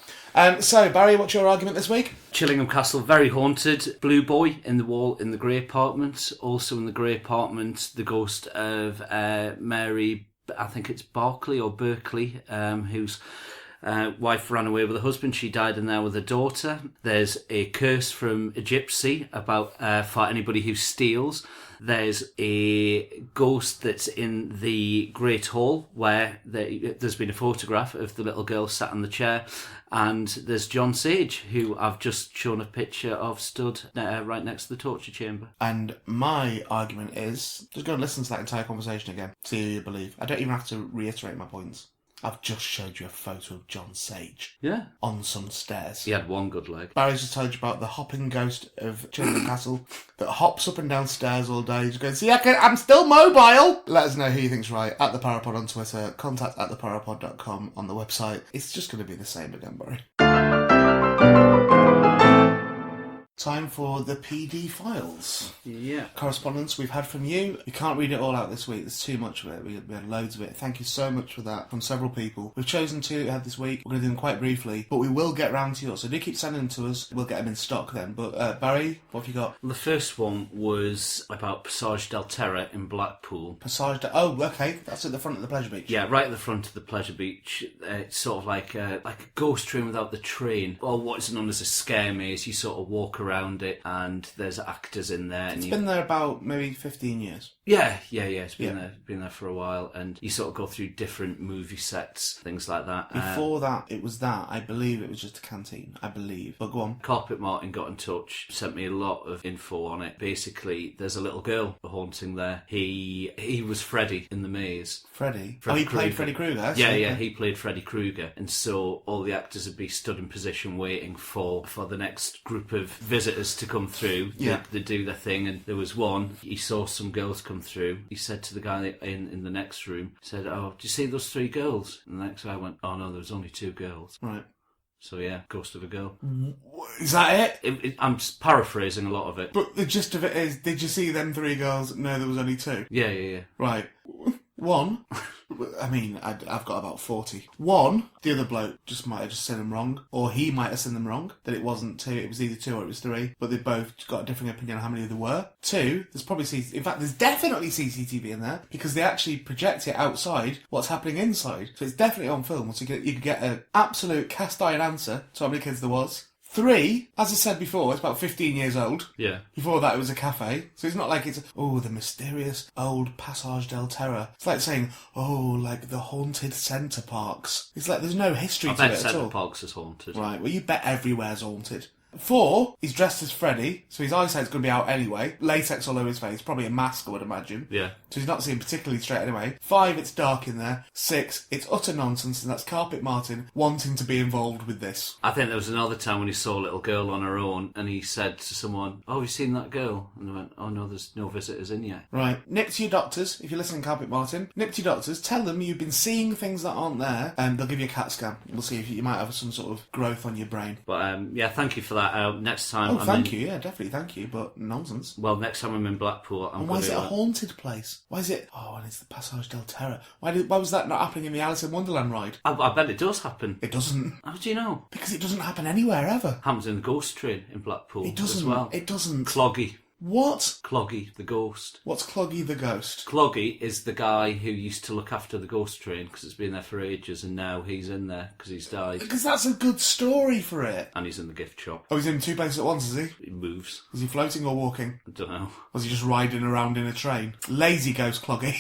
So, Barry, what's your argument this week? Chillingham Castle, very haunted. Blue boy in the wall in the grey apartment. Also in the grey apartment, the ghost of Mary, I think it's Barclay or Berkeley, whose wife ran away with her husband. She died in there with her daughter. There's a curse from a gypsy about for anybody who steals. There's a ghost that's in the Great Hall where there's been a photograph of the little girl sat in the chair. And there's John Sage, who I've just shown a picture of stood right next to the torture chamber. And my argument is, just go and listen to that entire conversation again. See who you believe. I don't even have to reiterate my points. I've just showed you a photo of John Sage. Yeah. On some stairs. He had one good leg. Barry's just told you about the hopping ghost of Chillingham Castle that hops up and down stairs all day. Just going, see, I'm still mobile. Let us know who you think's right. At the Parapod on Twitter. Contact at theparapod.com on the website. It's just going to be the same again, Barry. Time for the PD files. Yeah. Correspondence we've had from you. We can't read it all out this week. There's too much of it. We had loads of it. Thank you so much for that from several people. We've chosen two that we had this week. We're going to do them quite briefly, but we will get round to yours. So do keep sending them to us. We'll get them in stock then. But Barry, what have you got? The first one was about Passage del Terra in Blackpool. Oh, okay. That's at the front of the pleasure beach. Yeah, right at the front of the pleasure beach. It's sort of like a ghost train without the train, or what is known as a scare maze. You sort of walk around it, and there's actors in there. It's been there about maybe 15 years. Yeah. It's been there for a while, and you sort of go through different movie sets, things like that. Before that, it was that. I believe it was just a canteen. I believe. But go on. Carpet Martin got in touch, sent me a lot of info on it. Basically, there's a little girl haunting there. He was Freddy in the maze. Freddy? Freddy he played Freddy Krueger? Yeah, he played Freddy Krueger. And so all the actors would be stood in position waiting for the next group of visitors to come through. Yeah. They do their thing, and there was one. He saw some girls come through. He said to the guy in the next room, said, "Oh, do you see those 3 girls?" And the next guy went, "Oh no, there was only 2 girls." Right. So yeah, ghost of a girl. Is that it? I'm just paraphrasing a lot of it. But the gist of it is, did you see them 3 girls? No, there was only 2. Yeah. Right. One, I mean, I've got about 40. One, the other bloke might have just seen them wrong, or he might have seen them wrong, that it wasn't 2, it was either 2 or it was 3, but they both got a different opinion on how many there were. 2, there's probably in fact, there's definitely CCTV in there, because they actually project it outside what's happening inside. So it's definitely on film, so you could get an absolute cast iron answer to how many kids there was. 3, as I said before, it's about 15 years old. Yeah. Before that, it was a cafe. So it's not like it's, the mysterious old Passage del Terra. It's like saying, like the haunted Centre Parks. It's like there's no history to it at all. Centre Parks is haunted. Right, well, you bet everywhere's haunted. 4, he's dressed as Freddy, so his eyesight's going to be out anyway. Latex all over his face, probably a mask, I would imagine. Yeah. So he's not seeing particularly straight anyway. 5, it's dark in there. 6, it's utter nonsense, and that's Carpet Martin wanting to be involved with this. I think there was another time when he saw a little girl on her own, and he said to someone, "Oh, have you seen that girl?" And they went, "Oh no, there's no visitors in yet." Right. Nip to your doctors, if you're listening, Carpet Martin. Nip to your doctors, tell them you've been seeing things that aren't there, and they'll give you a CAT scan. We'll see if you might have some sort of growth on your brain. But thank you for that. Next time thank you, yeah, definitely thank you, but nonsense. Well, next time I'm in Blackpool, why is it a haunted place? Why is it... and it's the Passage del Terra. Why was that not happening in the Alice in Wonderland ride? I bet it does happen. It doesn't. How do you know? Because it doesn't happen anywhere, ever. Happens in the ghost train in Blackpool. It doesn't. As well. It doesn't. Cloggy. What? Cloggy, the ghost. What's Cloggy the ghost? Cloggy is the guy who used to look after the ghost train because it's been there for ages, and now he's in there because he's died. Because that's a good story for it. And he's in the gift shop. Oh, he's in 2 places at once, is he? He moves. Is he floating or walking? I don't know. Was he just riding around in a train? Lazy ghost Cloggy.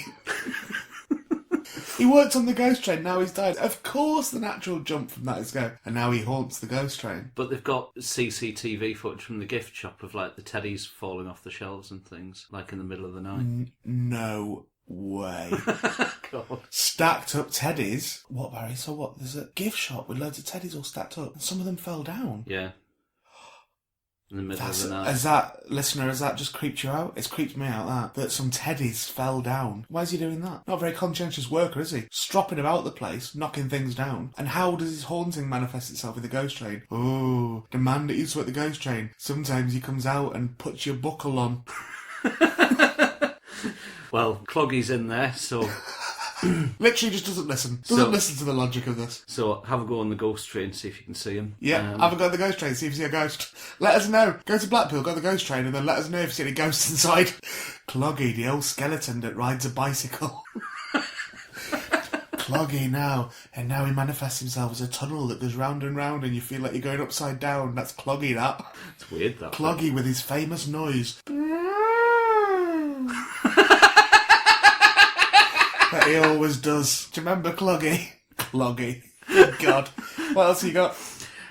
He worked on the ghost train, now he's died. Of course the natural jump from that is go, and now he haunts the ghost train. But they've got CCTV footage from the gift shop of like the teddies falling off the shelves and things, like in the middle of the night. No way. God. Stacked up teddies? What, Barry? So what? There's a gift shop with loads of teddies all stacked up, and some of them fell down. Yeah. In the middle of the night. Has that just creeped you out? It's creeped me out, that some teddies fell down. Why is he doing that? Not a very conscientious worker, is he? Stropping about the place, knocking things down. And how does his haunting manifest itself in the ghost train? Oh, the man that used to work the ghost train. Sometimes he comes out and puts your buckle on. Well, Cloggy's in there, so... Literally just doesn't listen. Doesn't listen to the logic of this. So have a go on the ghost train, see if you can see him. Yeah, have a go on the ghost train, see if you see a ghost. Let us know. Go to Blackpool, go on the ghost train, and then let us know if you see any ghosts inside. Cloggy, the old skeleton that rides a bicycle. Cloggy now. And now he manifests himself as a tunnel that goes round and round and you feel like you're going upside down. That's Cloggy, that. It's weird, that. Cloggy with his famous noise. That he always does. Do you remember Cloggy? Cloggy. Good God. What else have you got?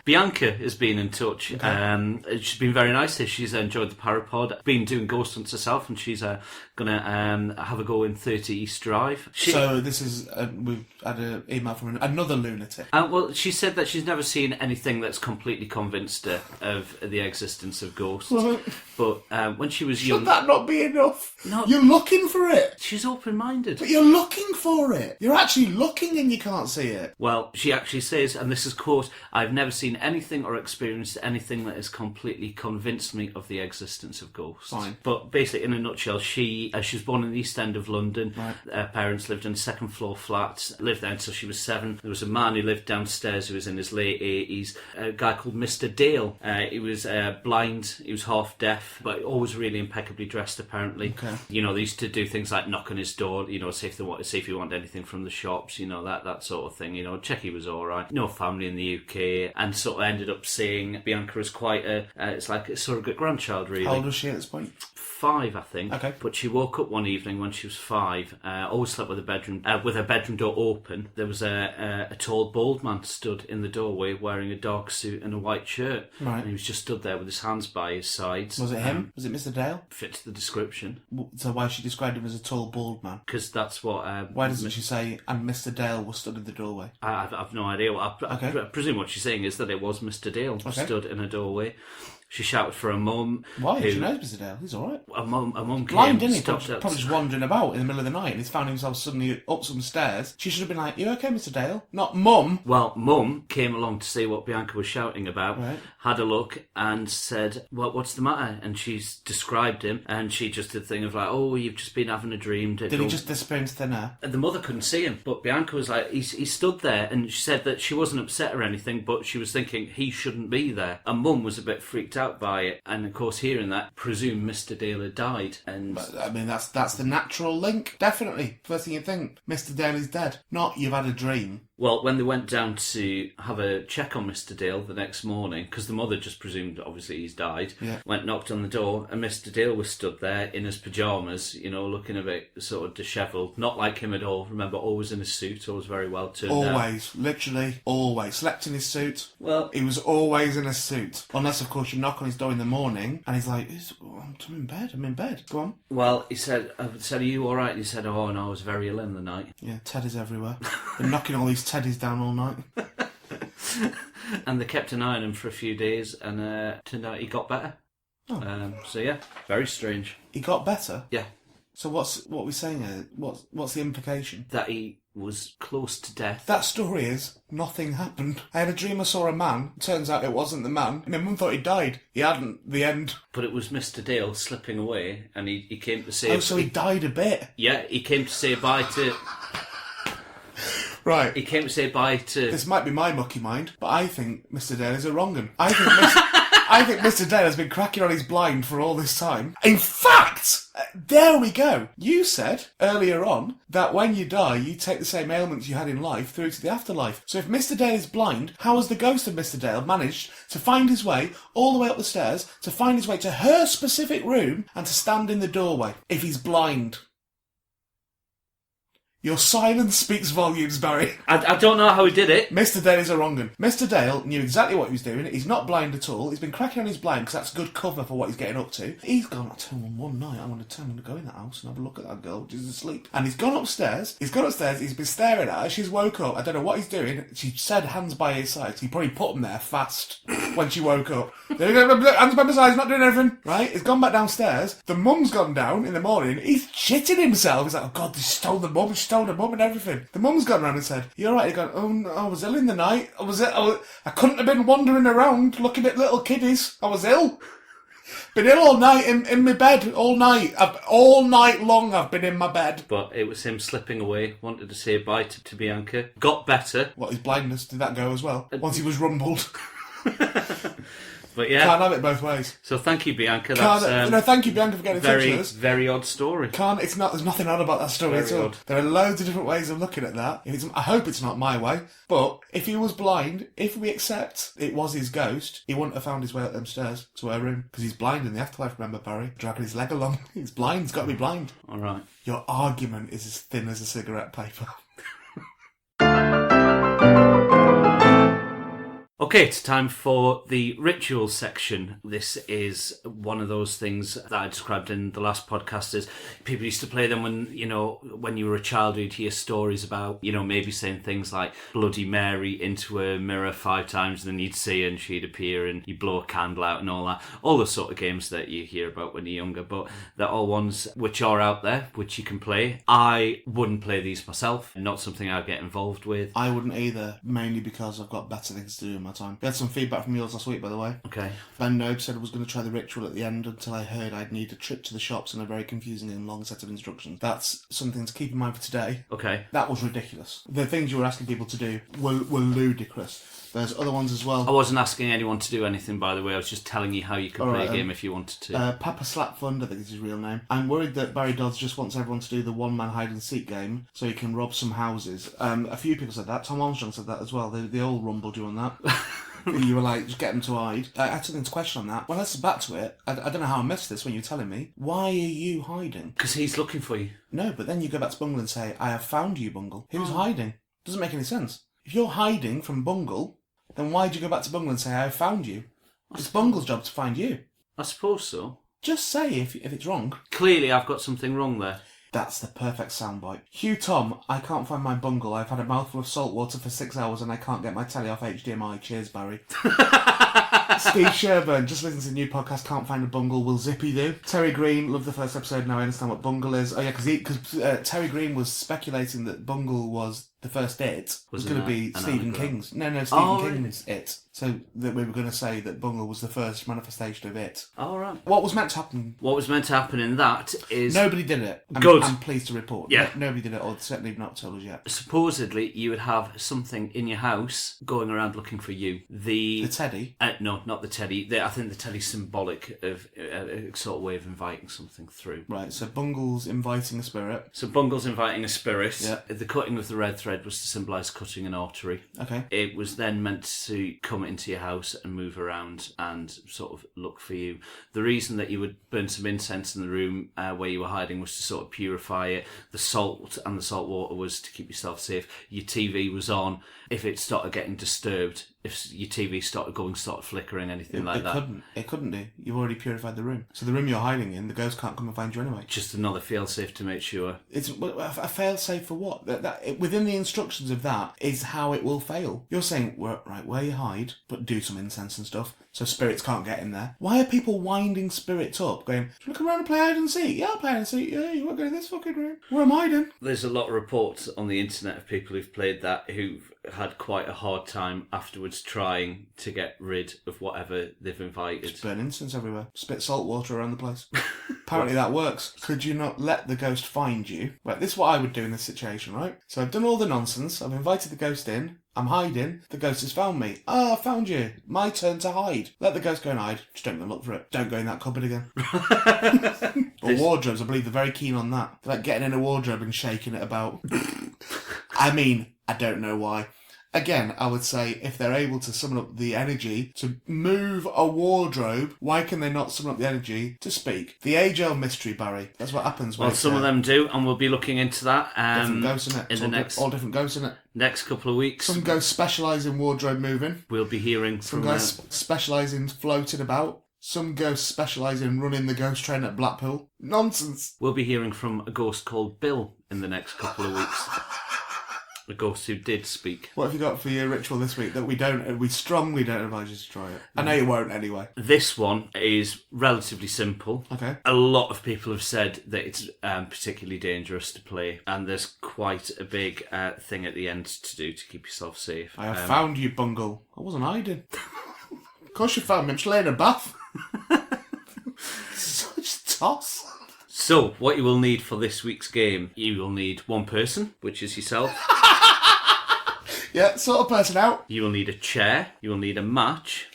Bianca has been in touch. Okay. She's been very nice. She's enjoyed the Parapod. Been doing ghost hunts herself, and she's going to have a go in 30 East Drive. So this is we've had an email from another lunatic. Well, she said that she's never seen anything that's completely convinced her of the existence of ghosts. But when she was young... Should that not be enough? No. You're looking for it. She's open-minded. But you're looking for it. You're actually looking and you can't see it. Well, she actually says, and this is quote, "I've never seen seen anything or experienced anything that has completely convinced me of the existence of ghosts. Fine. But basically, in a nutshell, she was born in the East End of London. Right. Her parents lived in second floor flats, lived there until she was 7. There was a man who lived downstairs who was in his late 80s, a guy called Mr. Dale. He was blind, he was half deaf, but always really impeccably dressed, apparently. Okay. You know, they used to do things like knock on his door, you know, see if you want anything from the shops, you know, that sort of thing. You know, check he was all right. No family in the UK, and sort of ended up seeing Bianca as quite it's like a surrogate grandchild, really. How old was she at this point? 5, I think. Okay. But she woke up one evening when she was 5. Always slept with her bedroom door open. There was a tall, bald man stood in the doorway wearing a dark suit and a white shirt. Right. And he was just stood there with his hands by his sides. Was it him? Was it Mr. Dale? Fits the description. So why she described him as a tall, bald man? Because that's what... Why doesn't she say, and Mr. Dale was stood in the doorway? I've no idea. I presume what she's saying is that it was Mr. Dale stood in a doorway. She shouted for her mum. Why? She knows Mr. Dale. He's all right. A mum came. Blind, isn't he? Probably just wandering about in the middle of the night, and he's found himself suddenly up some stairs. She should have been like, "You okay, Mr. Dale?" Not mum. Well, mum came along to see what Bianca was shouting about. Right. Had a look and said, "What's the matter?" And she's described him, and she just did the thing of like, "Oh, you've just been having a dream." Did he just disappear into thin air? And the mother couldn't see him, but Bianca was like, he stood there, and she said that she wasn't upset or anything, but she was thinking he shouldn't be there. And mum was a bit freaked out by it, and of course, hearing that, presumed Mr. Dale had died. And But, I mean, that's the natural link. Definitely. First thing you think, Mr. Dale is dead. Not you've had a dream. well, when they went down to have a check on Mr. Dale the next morning, because the mother just presumed, obviously, he's died, knocked on the door, and Mr. Dale was stood there in his pyjamas, you know, looking a bit sort of dishevelled. Not like him at all. Remember, always in his suit, always very well turned out. Always. Literally, always. Slept in his suit. Well, He was always in a suit. Unless, of course, you knock on his door in the morning, and he's like, I'm in bed. Go on. well, he said, are you all right? And he said, oh, no, I was very ill in the night. Yeah, teddies everywhere. Been knocking all these teddies down all night. And they kept an eye on him for a few days, and turned out he got better. Oh. So, yeah, very strange. He got better? Yeah. So what we're saying here? What's the implication? That he was close to death. That story is, nothing happened. I had a dream I saw a man. Turns out it wasn't the man. And my mum thought he died. He hadn't. The end. But it was Mr. Dale slipping away, and he came to say... Oh, so he died a bit. Yeah, he came to say bye to... Right. He came to say bye to... This might be my mucky mind, but I think Mr. Dale is a wrong 'un. I think Mr. Dale has been cracking on his blind for all this time. In fact, there we go. You said earlier on that when you die, you take the same ailments you had in life through to the afterlife. So if Mr. Dale is blind, how has the ghost of Mr. Dale managed to find his way all the way up the stairs, to find his way to her specific room, and to stand in the doorway if he's blind? Your silence speaks volumes, Barry. I don't know how he did it. Mr. Dale is a wrong 'un. Mr. Dale knew exactly what he was doing. He's not blind at all. He's been cracking on his blind because that's good cover for what he's getting up to. He's gone, I tell him one night, I'm going to go in that house and have a look at that girl. She's asleep. And he's gone upstairs. He's been staring at her. She's woke up. I don't know what he's doing. She said hands by his side. He probably put them there fast when she woke up. Hands by my side, he's not doing anything. Right? He's gone back downstairs. The mum's gone down in the morning. He's shitting himself. He's like, oh God, they stole the mum. She stole the mum and everything. The mum's gone around and said, you alright? He's gone, oh no, I was ill in the night. I couldn't have been wandering around looking at little kiddies. I was ill. Been ill all night in my bed, all night. All night long I've been in my bed. But it was him slipping away, wanted to say bye to Bianca. Got better. What, his blindness, did that go as well? Once he was rumbled. But yeah. Can't have it both ways. So thank you, Bianca. Thank you, Bianca, for getting in touch with us. Very odd story. There's nothing odd about that story at all. Odd. There are loads of different ways of looking at that. I hope it's not my way, but if he was blind, if we accept it was his ghost, he wouldn't have found his way up them stairs to her room, because he's blind in the afterlife, remember, Barry? Dragging his leg along. He's blind, he's got to be blind. Alright. Your argument is as thin as a cigarette paper. Okay, it's time for the ritual section. This is one of those things that I described in the last podcast. Is people used to play them when you were a child, you'd hear stories about, maybe saying things like Bloody Mary into a mirror 5 times, and then you'd see her and she'd appear and you'd blow a candle out and all that. All the sort of games that you hear about when you're younger, but they're all ones which are out there, which you can play. I wouldn't play these myself, not something I'd get involved with. I wouldn't either, mainly because I've got better things to do in my of time. We had some feedback from yours last week, by the way. Okay. Ben Nobe said I was going to try the ritual at the end until I heard I'd need a trip to the shops and a very confusing and long set of instructions. That's something to keep in mind for today. Okay. That was ridiculous. The things you were asking people to do were ludicrous. There's other ones as well. I wasn't asking anyone to do anything, by the way. I was just telling you how you could play a game if you wanted to. Papa Slap Fund, I think is his real name. I'm worried that Barry Dodds just wants everyone to do the one-man hide-and-seek game so he can rob some houses. A few people said that. Tom Armstrong said that as well. They all rumbled you on that. You were like, just get them to hide. I had something to question on that. When I listened back to it, I don't know how I missed this when you were telling me. Why are you hiding? Because he's looking for you. No, but then you go back to Bungle and say, I have found you, Bungle. Who's hiding? Doesn't make any sense. If you're hiding from Bungle, then why'd you go back to Bungle and say, I have found you? It's Bungle's job to find you. I suppose so. Just say if it's wrong. Clearly, I've got something wrong there. That's the perfect soundbite. Hugh Tom, I can't find my Bungle. I've had a mouthful of salt water for 6 hours and I can't get my telly off HDMI. Cheers, Barry. Steve Sherburn, just listen to the new podcast, Can't Find a Bungle, will Zippy do? Terry Green, love the first episode, now I understand what Bungle is. Oh yeah, because Terry Green was speculating that Bungle was the first It was going to be Stephen King's. No, Stephen King's really? It. So that we were going to say that Bungle was the first manifestation of It. All right. What was meant to happen? What was meant to happen in that is... Nobody did it. Good. I'm pleased to report. Yeah. Nobody did it, or certainly not told us yet. Supposedly, you would have something in your house going around looking for you. The teddy? No, not the teddy. I think the teddy's symbolic of a sort of way of inviting something through. Right, so Bungle's inviting a spirit. So Bungle's inviting a spirit. Yeah. The cutting of the red thread was to symbolise cutting an artery. Okay. It was then meant to come into your house and move around and sort of look for you. The reason that you would burn some incense in the room where you were hiding was to sort of purify it. The salt and the salt water was to keep yourself safe. Your TV was on. If it started getting disturbed, if your TV started flickering, anything like that. It couldn't do. You've already purified the room. So the room you're hiding in, the ghost can't come and find you anyway. Just another fail-safe to make sure. It's a fail-safe for what? Within the instructions of that is how it will fail. You're saying, right, where you hide, but do some incense and stuff, so spirits can't get in there. Why are people winding spirits up, going, do you want to come around and play hide and seek? Yeah, I'll play hide and seek. Yeah, you won't go in this fucking room. Where am I hiding? There's a lot of reports on the internet of people who've played that who've had quite a hard time afterwards trying to get rid of whatever they've invited. Just burn incense everywhere. Spit salt water around the place. Apparently that works. Could you not let the ghost find you? Right, this is what I would do in this situation, right? So I've done all the nonsense. I've invited the ghost in. I'm hiding. The ghost has found me. I found you. My turn to hide. Let the ghost go and hide. Just don't go and look for it. Don't go in that cupboard again. Or wardrobes, I believe they're very keen on that. They're like getting in a wardrobe and shaking it about. I mean, I don't know why. Again, I would say if they're able to summon up the energy to move a wardrobe, why can they not summon up the energy to speak? The age-old mystery, Barry. That's what happens when some of them do, and we'll be looking into that. Different ghosts, in it? All different ghosts, in it? Next couple of weeks. Some ghosts specialise in wardrobe moving. We'll be hearing some from... guys specialise in floating about. Some ghosts specialise in running the ghost train at Blackpool. Nonsense. We'll be hearing from a ghost called Bill in the next couple of weeks. A ghost who did speak. What have you got for your ritual this week that we strongly don't advise you to try it? I know you won't anyway. This one is relatively simple. Okay. A lot of people have said that it's particularly dangerous to play, and there's quite a big thing at the end to do to keep yourself safe. I have found you, Bungle. I wasn't hiding. Of course you found me. I'm just laying in a bath. Such toss. So, what you will need for this week's game, you will need one person, which is yourself. Yeah, sort of person out. You will need a chair. You will need a match.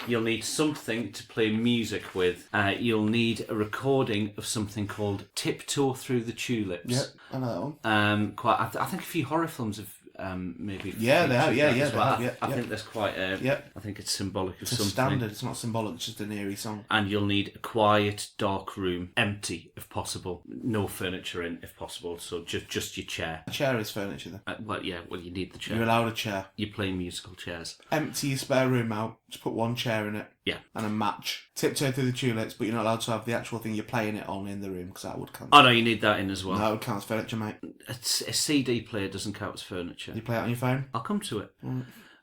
You'll need something to play music with. You'll need a recording of something called Tiptoe Through the Tulips. Yep, I know that one. I think a few horror films have maybe... Yeah, they have. Yeah, they have. I think there's quite a... Yep. I think it's symbolic of it's something. It's standard. It's not symbolic. It's just an eerie song. And you'll need a quiet, dark room, empty if possible. No furniture in if possible. So just your chair. A chair is furniture then. You need the chair. You're allowed a chair. You're playing musical chairs. Empty your spare room out. Just put one chair in it. Yeah. And a match. Tiptoe Through the Tulips, but you're not allowed to have the actual thing you're playing it on in the room because that would count. Oh no, you need that in as well. No, it counts furniture, mate. A CD player doesn't count as furniture. You play it on your phone? I'll come to it.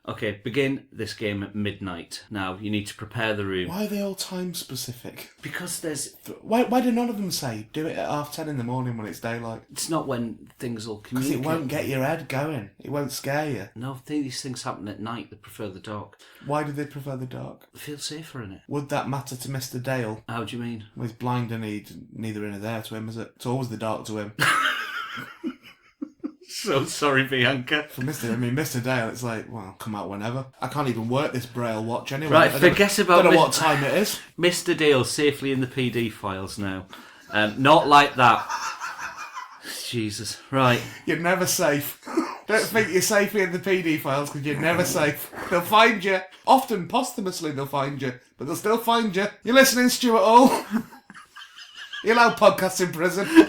Okay, begin this game at midnight. Now, you need to prepare the room. Why are they all time specific? Because there's... Why do none of them say, do it at 10:30 in the morning when it's daylight? It's not when things will Because communicate. it won't get your head going. It won't scare you. No, these things happen at night. They prefer the dark. Why do they prefer the dark? They feel safer in it. Would that matter to Mr. Dale? How do you mean? Well, he's blind and he's neither in nor there to him, is it? It's always the dark to him. So sorry, Bianca. For Mr. Dale, it's like, well, come out whenever. I can't even work this Braille watch anyway. Right, forget about... I don't know what time it is. Mr. Dale's safely in the PD files now. Not like that. Jesus. Right. You're never safe. Don't think you're safely in the PD files because you're never safe. They'll find you. Often posthumously they'll find you, but they'll still find you. You're listening, Stuart Hall? You allow podcasts in prison?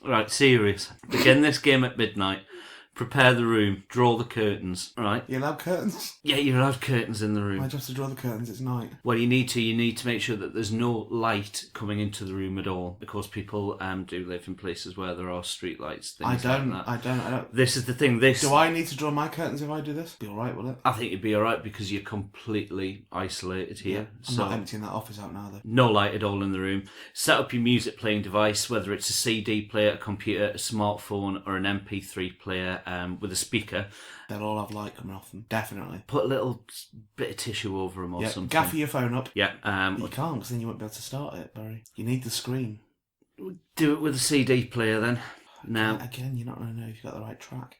Right, serious. Begin this game at midnight. Prepare the room. Draw the curtains. Right? You allow curtains? Yeah, you're allowed curtains in the room. Why'd you have to draw the curtains? It's night. Well, you need to make sure that there's no light coming into the room at all, because people do live in places where there are street lights. Things like that. I don't. This is the thing. Do I need to draw my curtains if I do this? Be alright, will it? I think you'd be alright because you're completely isolated here. I'm not emptying that office out now, though. No light at all in the room. Set up your music playing device, whether it's a CD player, a computer, a smartphone, or an MP3 player with a speaker. They'll all have light coming off them, definitely. Put a little bit of tissue over them or something. Gaffer your phone up. Yeah. You can't, because then you won't be able to start it, Barry. You need the screen. Do it with a CD player then. Now, Again, you're not going to know if you've got the right track.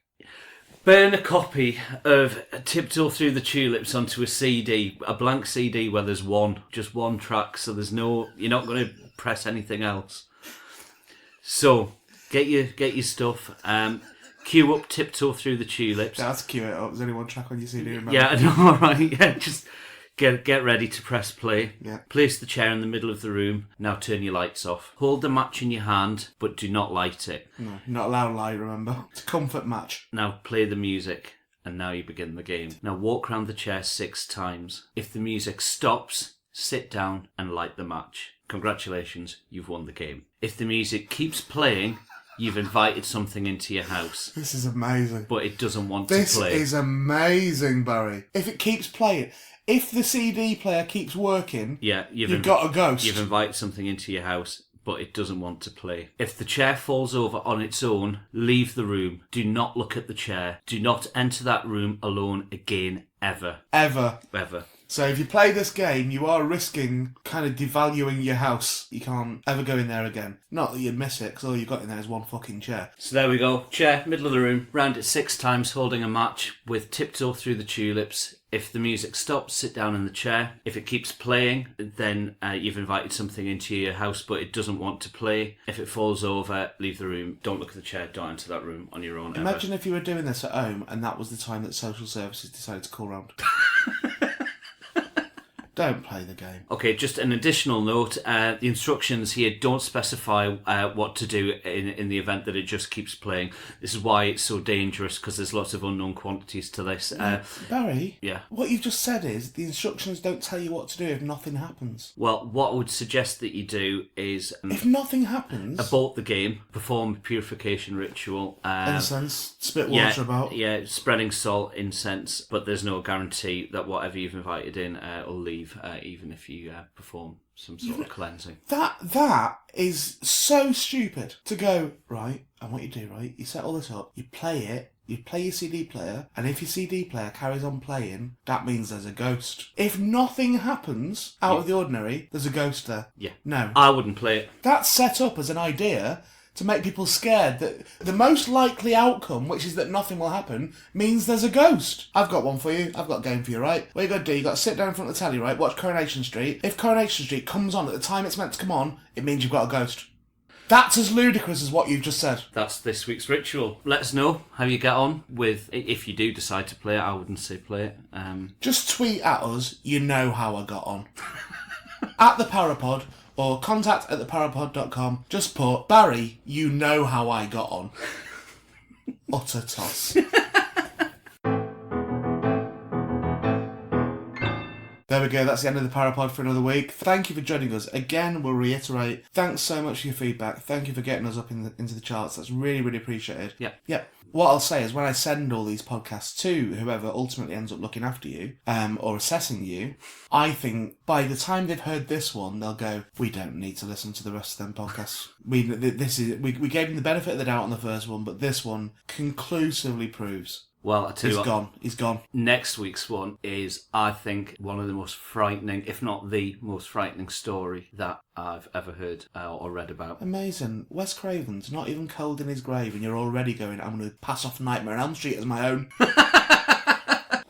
burn a copy of Tiptoe Through the Tulips onto a CD, a blank CD where there's just one track, so you're not going to press anything else. So, get your stuff. Cue up Tiptoe Through the Tulips. That's cue it up. There's only one track on your CD, remember? Yeah, I know, right? Yeah, just get ready to press play. Yeah. Place the chair in the middle of the room. Now turn your lights off. Hold the match in your hand, but do not light it. No, you're not allowed light, remember? It's a comfort match. Now play the music, and now you begin the game. Now walk around the chair 6 times. If the music stops, sit down and light the match. Congratulations, you've won the game. If the music keeps playing, you've invited something into your house. This is amazing. But it doesn't want This to play. is amazing, Barry. If it keeps playing, if the CD player keeps working, Yeah, you've got a ghost. You've invited something into your house, but it doesn't want to play. If the chair falls over on its own, leave the room. Do not look at the chair. Do not enter that room alone again, ever. Ever. Ever. So if you play this game, you are risking kind of devaluing your house. You can't ever go in there again. Not that you'd miss it, because all you've got in there is one fucking chair. So there we go. Chair, middle of the room. Round it 6 times, holding a match with Tiptoe Through the Tulips. If the music stops, sit down in the chair. If it keeps playing, then you've invited something into your house, but it doesn't want to play. If it falls over, leave the room. Don't look at the chair. Don't enter that room on your own. Imagine if you were doing this at home and that was the time that social services decided to call round. Don't play the game. Okay, just an additional note. The instructions here don't specify what to do in the event that it just keeps playing. This is why it's so dangerous, because there's lots of unknown quantities to this. Barry? Yeah. What you've just said is the instructions don't tell you what to do if nothing happens. Well, what I would suggest that you do is... if nothing happens... abort the game, perform a purification ritual. Incense, spit water about. Yeah, spreading salt, incense, but there's no guarantee that whatever you've invited in will leave. Even if you perform some sort of cleansing. That is so stupid. To go, right, and what you do, right, you set all this up, you play it, you play your CD player, and if your CD player carries on playing, that means there's a ghost. If nothing happens out of the ordinary, there's a ghost there. Yeah. No. I wouldn't play it. That's set up as an idea to make people scared that the most likely outcome, which is that nothing will happen, means there's a ghost. I've got one for you. I've got a game for you, right? What you got to do, you got to sit down in front of the telly, right? Watch Coronation Street. If Coronation Street comes on at the time it's meant to come on, it means you've got a ghost. That's as ludicrous as what you've just said. That's this week's ritual. Let us know how you get on with, if you do decide to play it. I wouldn't say play it. Just tweet at us, you know how I got on. At the Parapod, or contact@theparapod.com. Just put, Barry, you know how I got on. Utter toss. There we go. That's the end of the Parapod for another week. Thank you for joining us. Again, we'll reiterate, thanks so much for your feedback. Thank you for getting us up into the charts. That's really, really appreciated. Yeah. What I'll say is when I send all these podcasts to whoever ultimately ends up looking after you or assessing you, I think by the time they've heard this one, they'll go, we don't need to listen to the rest of them podcasts. We gave them the benefit of the doubt on the first one, but this one conclusively proves. Well, I tell you what, He's gone. Next week's one is, I think, one of the most frightening, if not the most frightening story that I've ever heard or read about. Amazing. Wes Craven's not even cold in his grave and you're already going, I'm going to pass off Nightmare on Elm Street as my own.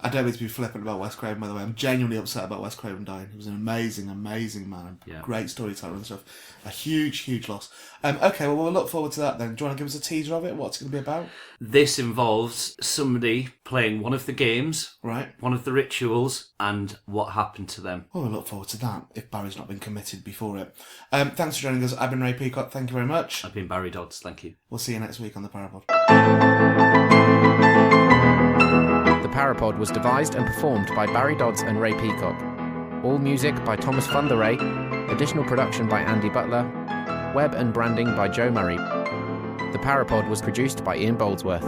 I don't mean to be flippant about Wes Craven, by the way. I'm genuinely upset about Wes Craven dying. He was an amazing, amazing man. Yeah. Great storyteller and stuff. A huge, huge loss. Okay, well, we'll look forward to that then. Do you want to give us a teaser of it? What's it going to be about? This involves somebody playing one of the games, right? One of the rituals, and what happened to them. Well, we'll look forward to that, if Barry's not been committed before it. Thanks for joining us. I've been Ray Peacock. Thank you very much. I've been Barry Dodds. Thank you. We'll see you next week on the Parapod. The Parapod was devised and performed by Barry Dodds and Ray Peacock. All music by Thomas Funderay. Additional production by Andy Butler. Web and branding by Joe Murray. The Parapod was produced by Ian Boldsworth.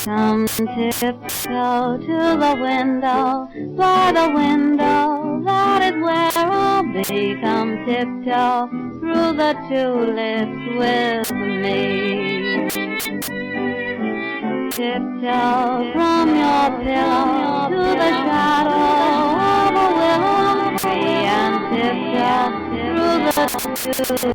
Come tiptoe to the window, by the window, that is where I'll be. Come tiptoe through the tulips with me. Tiptoe from your pillow to the shadow of a willow tree, and tiptoe through the